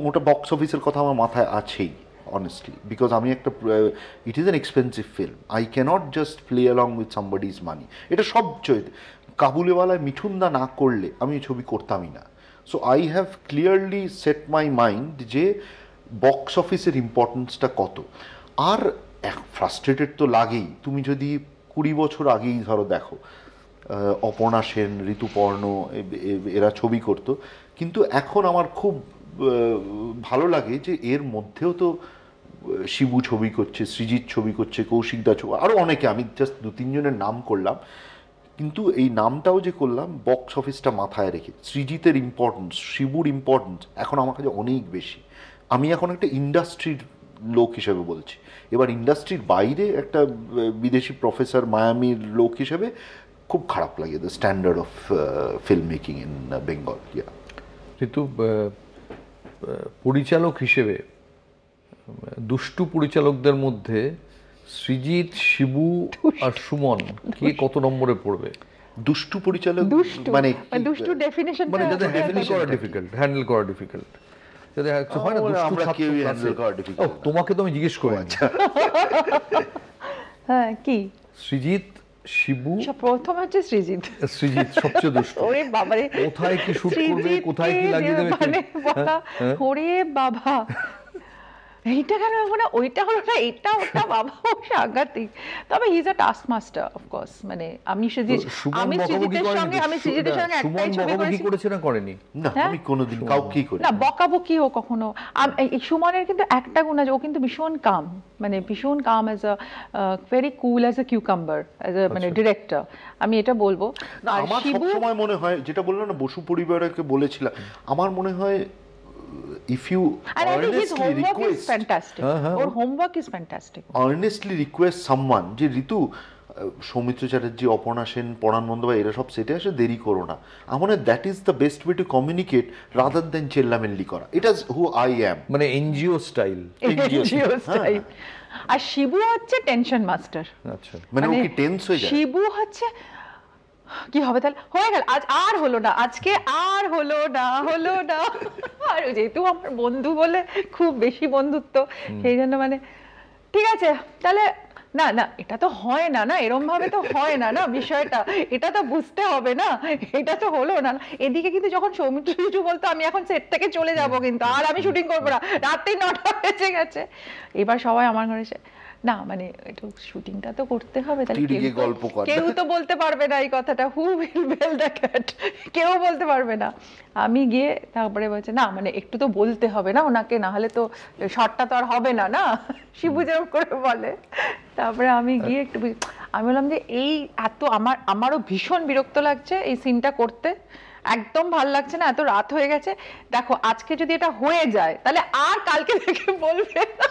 ওটা বক্স অফিসের কথা আমার মাথায় আছেই honestly, because আমি একটা, it is an expensive film, I cannot just play along with somebody's money. এটা সবচেয়ে, কাবুলিওয়ালায় মিঠুনদা না করলে আমি এই ছবি করতামই না। So I have clearly said my mind যে বক্স অফিসের ইম্পর্টেন্সটা কত। আর ফ্রাস্ট্রেটেড তো লাগেই, তুমি যদি 20 বছর আগেই ধরো দেখো, অপর্ণা সেন, ঋতুপর্ণ এরা ছবি করতো, কিন্তু এখন আমার খুব ভালো লাগে যে এর মধ্যেও তো শিবু ছবি করছে, সৃজিত ছবি করছে, কৌশিকদা ছবি, আরও অনেকে, আমি জাস্ট 2-3 জনের নাম করলাম, কিন্তু এই নামটাও যে করলাম বক্স অফিসটা মাথায় রেখে। সৃজিতের ইম্পর্টেন্স, শিবুর ইম্পর্টেন্স এখন আমার কাছে অনেক বেশি। আমি এখন একটা ইন্ডাস্ট্রির লোক হিসেবে বলছি, এবার ইন্ডাস্ট্রির বাইরে একটা বিদেশি প্রফেসর মায়ামির লোক হিসেবে খুব খারাপ লাগে the standard of film making in Bengal. কিন্তু পরিচালক হিসেবে দুষ্টু পরিচালকদের মধ্যে সৃজিত, শিবু আর সুমন কে কত নম্বরে পড়বে? দুষ্টু পরিচালক দুষ্টু মানে দুষ্টু ডেফিনিশন মানে যাদের হ্যান্ডেল করা ডিফিকাল্ট, যাদের হয় না দুষ্টু আমরা ছাত্র কেউই class-এ। হ্যান্ডেল করা ও, ডিফিকাল্ট। তোমাকে তো আমি জিজ্ঞেস করি। হ্যাঁ কি সৃজিত, শিবু, প্রথম হচ্ছে সৃজিত। সৃজিত সবচেয়ে দুষ্টু। ওরে বাবারে, কোথায় কি শুট করবে, কোথায় কি লাগিয়ে দেবে, মানে বাবা, ওরে বাবা, এইটা কেন হলো না, ওইটা হলো না, এটা ওটা, বাবা ও সাংঘাতিক। তবে he is a task master of course. মানে আমি সৃজিতের সঙ্গে একটাই ছবি করেছি। করেছে না করেনি? না, আমি কোনোদিন কাউকেই করি না, বকাবকি ও কখনো। এই সুমনের কিন্তু একটা গুণ আছে, ও কিন্তু ভীষণ কাম, মানে ভীষণ calm as a very cool as a cucumber, as a মানে ডিরেক্টর, আমি এটা বলবো। না। আমার সবসময় মনে হয়, যেটা বললাম না বসু পরিবারকে বলেছিলাম, আমার মনে হয় if you honestly request someone যে ঋতু, সৌমিত্র চ্যাটার্জি, অপর্ণা সেন, পরাণ বন্দ্যোপাধ্যায় এরা সব সেটে আসে, দেরি করো না। আমার মনে হয় that is the best way to communicate rather than চেল্লামেল্লি করা। It is who I am, মানে এনজিও স্টাইল। আর শিবু হচ্ছে টেনশন মাস্টার। আচ্ছা, মানে ও কি টেন্স হয়ে যায়? শিবু হচ্ছে কি হবে তাহলে, হয়ে গেল, আজ আর হলো না, আজকে আর হলো না, হলো না। আর যেহেতু আমার বন্ধু বলে খুব বেশি বন্ধুত্ব, সেই জন্য মানে ঠিক আছে তাহলে, না না এটা তো হয় না, না এরম ভাবে তো হয় না, না বিষয়টা এটা তো বুঝতে হবে না, এটা তো হলো না। এদিকে কিন্তু যখন সৌমিত্র কিছু বলতো আমি এখন সেট থেকে চলে যাব, কিন্তু আর আমি শুটিং করবো না, রাত্রি 9টা বেজে গেছে। এবার সবাই আমার ঘরে এসে, না মানে একটু শুটিংটা তো করতে হবে, তাহলে কেউ তো বলতে পারবে না এই কথাটা, who will bell the cat, কেউ বলতে পারবে না। আমি গিয়ে তারপরে বলছে না মানে একটু তো বলতে হবে না ওনাকে, না হলে তো শটটা তো আর হবে না, না শিবু যেরকম করে বলে। তারপরে আমি গিয়ে একটু আমি বললাম যে এই এত আমারও ভীষণ বিরক্ত লাগছে এই সিনটা করতে, একদম ভাল লাগছে না, এত রাত হয়ে গেছে, দেখো আজকে যদি এটা হয়ে যায় তাহলে আর কালকে থেকে বলবে না।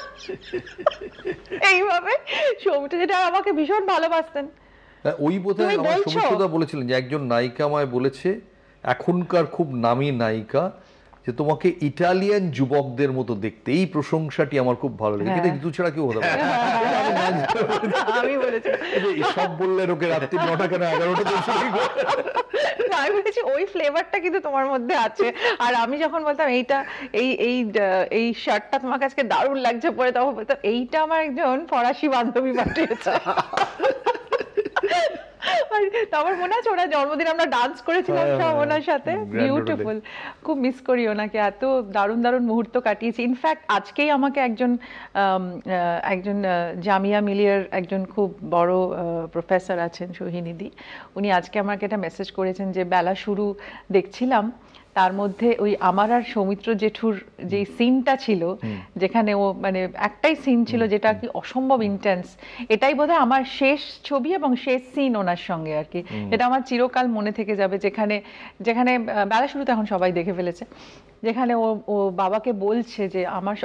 এইভাবে সৌমিত্র যেটা আমাকে ভীষণ ভালোবাসতেন। ওই বোধহয় আমার সৌমিত্রদা বলেছিলেন যে একজন নায়িকা আমায় বলেছে, এখনকার খুব নামী নায়িকা, যে তোমাকে ইটালিয়ান যুবকদের মতো দেখতে। এই প্রশংসাটি আমার খুব ভালো লেগেছে, এটা ঋতু ছাড়া কেউ হতে পারে না। আমি বলেছি সব বললেন ওকে রাত্রি 9টা কেন 11টা আমি বলেছি ওই ফ্লেভারটা কিন্তু তোমার মধ্যে আছে। আর আমি যখন বলতাম এইটা এই শার্টটা তোমার কাছে দারুণ লাগছে পরে, তখন বলতাম এইটা আমার একজন ফরাসি বান্ধবী পাঠিয়েছে। আমার মনে আছে ওরা জন্মদিন আমরা ডান্স করেছিলাম সব ওনার সাথে, বিউটিফুল, খুব মিস করি ওনাকে, এত দারুণ দারুণ মুহূর্ত কাটিয়েছি। ইনফ্যাক্ট আজকেই আমাকে একজন জামিয়া মিলিয়ার একজন খুব বড় প্রফেসর আছেন সোহিনীদি, উনি আজকে আমাকে একটা মেসেজ করেছেন যে বেলা শুরু দেখছিলাম, তার মধ্যে ওই আমার আর সৌমিত্র জেঠুর যে সিনটা ছিল, যেখানে ও মানে একটাই সিন ছিল যেটা কি অসম্ভব ইন্টেন্স, এটাই বোধহয় আমার শেষ ছবি এবং শেষ সিন ওনার সঙ্গে আর কি, এটা আমার চিরকাল মনে থেকে যাবে। যেখানে বেলা শুরুতে এখন সবাই দেখে ফেলেছে, যেখানে ও বাবাকে বলছে যে আমার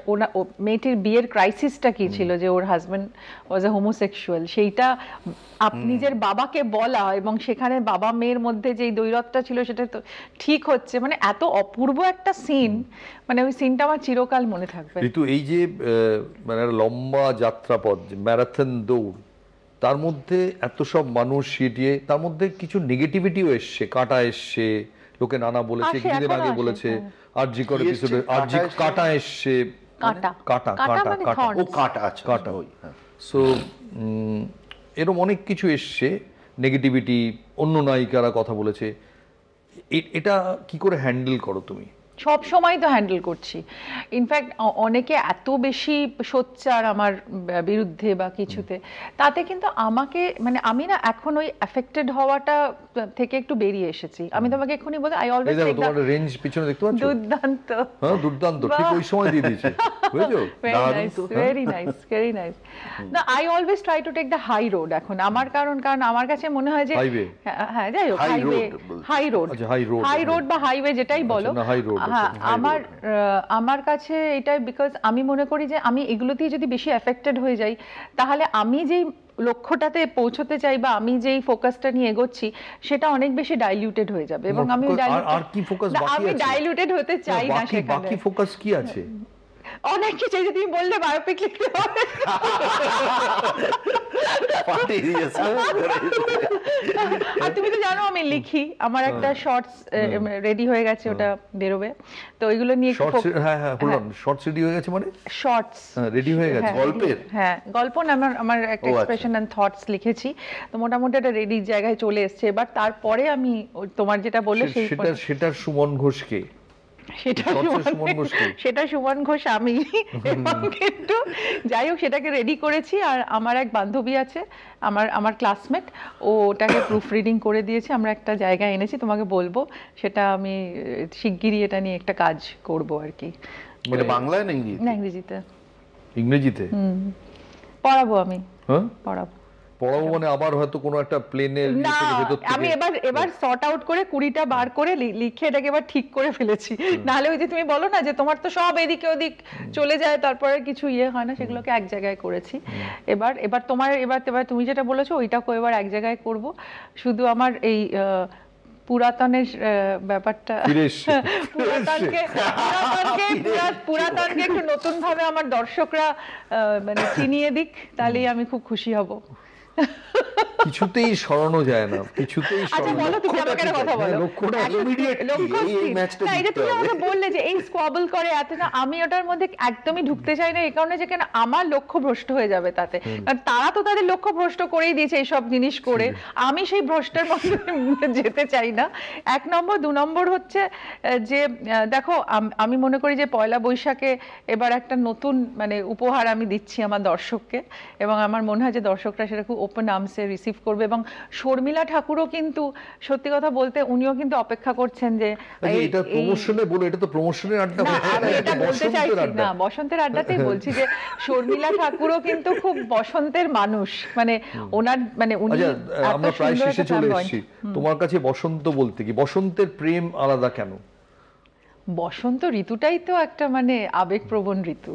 মেয়েটির বিয়ের ক্রাইসিসটা কি ছিল, যে ওর হাজব্যান্ড ওয়াজ এ হোমোসেক্সুয়াল, সেইটা নিজের বাবাকে বলা, এবং সেখানে বাবা মেয়ের মধ্যে যে দ্বৈরথটা ছিল সেটা তো ঠিক হচ্ছে, মানে এত অপূর্ব একটা সিন, মানে ওই সিনটা আমার চিরকাল মনে থাকবে। ঋতু, এই যে মানে লম্বা যাত্রাপথ, ম্যারাথন দৌড়, তার মধ্যে এত সব মানুষ সিটিয়ে, তার মধ্যে কিছু নেগেটিভিটিও এসছে, কাটা এসছে, লোকে নানা বলেছে, কিছুদিন আগে বলেছে আরজিকর এপিসোডে কাটা এসছে, কাটা ওই। সো এরকম অনেক কিছু এসছে নেগেটিভিটি, অন্য নায়িকারা কথা বলেছে, এটা কি করে হ্যান্ডেল করো তুমি? সব সময় তো হ্যান্ডেল করছি। ইনফ্যাক্ট অনেকে এত বেশি সোচ্চার আমার বিরুদ্ধে বা কিছুতে, তাতে কিন্তু আমাকে মানে আমি না এখন ওই অ্যাফেক্টেড হওয়াটা থেকে একটু বেরিয়ে এসেছি। আমি তোমাকে এক্ষুনি বলতে আই অলওয়েজ টেক তোমার রেঞ্জ পিছনে দেখতে পাচ্ছ, দুর্দান্ত, হ্যাঁ দুর্দান্ত, ঠিক ওই সময় দিয়ে দিয়েছে, বুঝছো? Very nice, very nice. না, I always try to take the high road এখন আমার, কারণ আমার কাছে মনে হয় যে হ্যাঁ যাই হোক, হাই রোড বা হাইওয়ে যেটাই বলো, হ্যাঁ আমার কাছে এটাই, বিকজ আমি মনে করি যে আমি এগুলোতেই যদি বেশি এফেক্টেড হয়ে যাই, তাহলে আমি যেই লক্ষ্যটাতে পৌঁছতে চাই বা আমি যেই ফোকাসটা নিয়ে এগোচ্ছি সেটা অনেক বেশি ডাইলিউটেড হয়ে যাবে, এবং আমি আর কি ফোকাস বাকি আছে? আমি ডাইলিউটেড হতে চাই না সেখানে। বাকি ফোকাস কি আছে? অনেক কিছু, যদি তুমি বললে বায়োপিক লিখতে হবে। আর তুমি তো জানো আমি লিখি, আমার একটা শর্টস রেডি হয়ে গেছে, ওটা বেরোবে, তো ওইগুলো নিয়ে শর্টস রেডি হয়ে গেছে, মানে শর্টস রেডি হয়ে গেছে গল্পের? হ্যাঁ, গল্প না, আমার একটা এক্সপ্রেশন এন্ড থটস লিখেছি, তো মোটামুটি একটা রেডি জায়গায় চলে এসেছে। এবার তারপরে আমি তোমার যেটা বললে সেটার সুমন ঘোষকে, সেটা সুমন ঘোষ আমি, এবং কিন্তু যাই হোক সেটাকে রেডি করেছি। আর আমার এক বান্ধবী আছে, আমার ক্লাসমেট, ও ওটাকে প্রুফ রিডিং করে দিয়েছে, আমরা একটা জায়গায় এনেছি, তোমাকে বলবো সেটা। আমি শিগগিরই এটা নিয়ে একটা কাজ করব আর কি। মানে বাংলায় না ইংরেজিতে? না, ইংরেজিতে। ইংরেজিতে পড়াবো আমি। হ্যাঁ, পড়াবো। মানে আবার হয়তো কোনো একটা প্লেনের আমি এবার সর্ট আউট করে 20টা বার করে লিখে এটাকে এবার ঠিক করে ফেলেছি। নাহলে ওই যে তুমি বলো না যে তোমার তো সব এদিকে ওদিক চলে যায়, তারপরে কিছু হয় না, সেগুলোকে এক জায়গায় করেছি। এবার তুমি যেটা বলেছো ওইটাকে এবার এক জায়গায় করব। শুধু আমার এই পুরাতনের ব্যাপারটা, পুরাতনকে একটু নতুন ভাবে আমার দর্শকরা মানে চিনিয়ে দিক, তাহলেই আমি খুব খুশি হব। কিছুতেই সরানো যায় না, কিছুতেই আচ্ছা বলো, তুমি আমাকে একটা কথা বলো, লক্ষ্যটা ইমিডিয়েট এই ম্যাচটা না, এটা তুমি আমাকে বললে যে এই স্কোয়াবল করে এত না, আমি ওটার মধ্যে একদমই ঢুকতে চাই না, এই কারণে যে কেন আমার লক্ষ্য ভ্রষ্ট হয়ে যাবে তাতে। কারণ তারা তো তাদের লক্ষ্য ভ্রষ্ট করেই দিয়েছে এইসব জিনিস করে, আমি সেই ভ্রষ্টের মধ্যে যেতে চাই না। 1 নম্বর। 2 নম্বর হচ্ছে যে দেখো, আমি মনে করি যে পয়লা বৈশাখে এবার একটা নতুন মানে উপহার আমি দিচ্ছি আমার দর্শককে, এবং আমার মনে হয় যে দর্শকরা সেটা খুব ওপেন আর্মসে রিসিভ করবে। এবং শর্মিলা ঠাকুরও কিন্তু সত্যি কথা বলতে উনিও কিন্তু অপেক্ষা করছেন যে এটা প্রমোশনে বলে, এটা তো প্রমোশনের আড্ডা, এটা বলতে চাইছি না, বসন্তের আড্ডাতেই বলছি যে শর্মিলা ঠাকুরও কিন্তু খুব বসন্তের মানুষ, মানে ওনার মানে উনি আমরা প্রায় শেষে চলে এসেছি। তোমার কাছে বসন্ত বলতে কি, বসন্তের প্রেম আলাদা কেন? বসন্ত ঋতুটাই তো একটা মানে আবেগপ্রবণ ঋতু,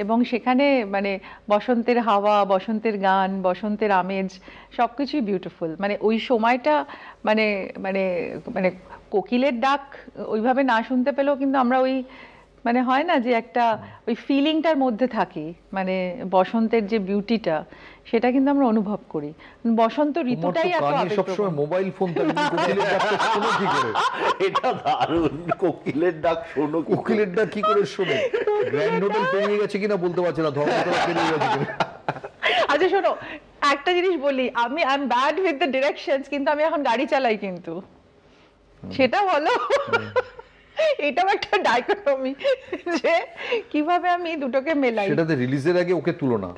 এবং সেখানে মানে বসন্তের হাওয়া, বসন্তের গান, বসন্তের আমেজ সবকিছুই বিউটিফুল। মানে ওই সময়টা মানে মানে মানে কোকিলের ডাক ওইভাবে না শুনতে পেলেও কিন্তু আমরা ওই মানে হয় না যে একটা ওই ফিলিংটার মধ্যে থাকি, মানে বসন্তের যে বিউটিটা সেটা কিন্তু আমরা অনুভব করি। বসন্ত ঋতুটাই এত আবেগপ্রবণ। সবসময় মোবাইল ফোন থাকলে কোকিলের ডাক শোনো কি করে? এটা দারুণ, কোকিলের ডাক শোনো, কোকিলের ডাক কি করে শোনো? গ্র্যান্ড হোটেল পেরিয়ে গেছে কিনা বলতে পারছি না, ধর্মতলা পেরিয়ে গেছে কিনা। আচ্ছা শোনো, একটা জিনিস বলি, আমি I am bad with the directions, কিন্তু আমি এখন গাড়ি চালাই, কিন্তু সেটা বলো। এটাও একটা ডাইকোটমি যে কিভাবে আমি দুটোকে মেলাই। সেটাতে রিলিজের আগে ওকে তুলনা।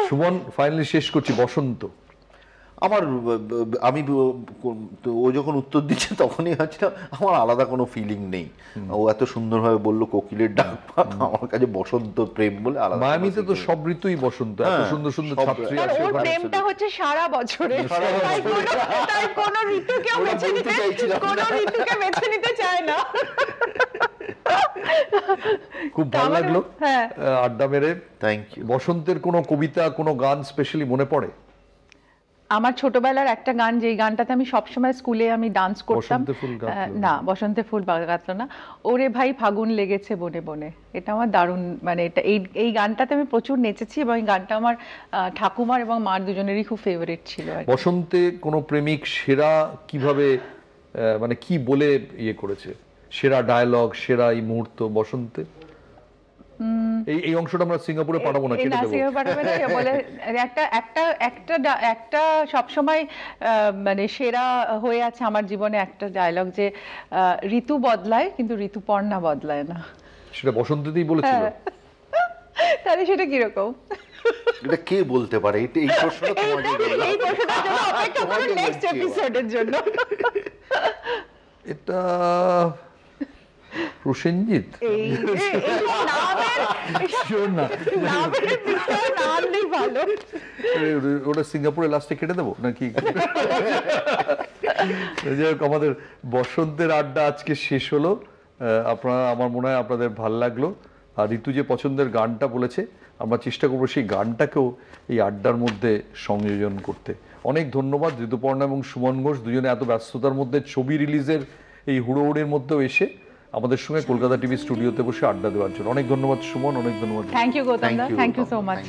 সুমন, ফাইনালি শেষ করছি, বসন্ত। আমি ও যখন উত্তর দিচ্ছে তখনই ভাবছিলাম আমার আলাদা কোনো ফিলিং নেই। ও এত সুন্দরভাবে বললো কোকিলের ডাক, আমার কাছে বসন্ত প্রেম বলে আলাদা। মায়ামিতে তো সব ঋতুই বসন্ত, এত সুন্দর সুন্দর ছাত্রী আছে। ওর প্রেমটা হচ্ছে সারা বছরে, তাই কোনো ঋতুকে বেছে নিতে চায় না। খুব ভালো লাগলো আড্ডা মেরে। Thank you. বসন্তের কোনো কবিতা, কোনো গান স্পেশালি মনে পড়ে? আমার ছোটবেলার একটা গান, যেই গানটাতে আমি সবসময় স্কুলে আমি ডান্স করতাম। না, বসন্তে ফুল গাঁথলো না, ওরে ভাই ফাগুন লেগেছে বনে বনে। এটা আমার দারুণ, মানে এটা এই গানটাতে আমি প্রচুর নেচেছি, এবং এই গানটা আমার ঠাকুমার এবং মার দুজনেরই খুব ফেভারিট ছিল। বসন্তে কোনো প্রেমিক সেরা কিভাবে মানে কি বলে ইয়ে করেছে, সেরা ডায়লগ, সেরা এই মুহূর্ত বসন্তে? এই অংশটা আমরা সিঙ্গাপুরে পাঠাবো না, কেটে দেবো। বলে একটা সবসময় মানে সেরা হয়ে আছে আমার জীবনে একটা ডায়লগ, যে ঋতু বদলায় কিন্তু ঋতুপর্ণা বদলায় না। সেটা বসন্তেতেই বলেছিল। তাহলে সেটা কিরকম? এটা কে বলতে পারে? এই প্রশ্নটা তোমাকে করলাম, এই প্রশ্নটার জন্য অপেক্ষা করুন নেক্সট এপিসোডের জন্য। এটা প্রসেনজিৎ। ওটা সিঙ্গাপুরে লাস্টে কেটে দেবো নাকি? যাই হোক, আমাদের বসন্তের আড্ডা আজকে শেষ হলো। আপনারা, আমার মনে হয় আপনাদের ভাল লাগলো। আর ঋতু যে পছন্দের গানটা বলেছে, আমরা চেষ্টা করবো সেই গানটাকেও এই আড্ডার মধ্যে সংযোজন করতে। অনেক ধন্যবাদ ঋতুপর্ণা এবং সুমন ঘোষ, দুজনে এত ব্যস্ততার মধ্যে ছবি রিলিজের এই হুড়োহুড়ির মধ্যেও এসে আমাদের সঙ্গে কলকাতা টিভি স্টুডিওতে বসে আড্ডা দেওয়ার জন্য। অনেক ধন্যবাদ সুমন, অনেক ধন্যবাদ। Thank you Gautam da, thank you so much.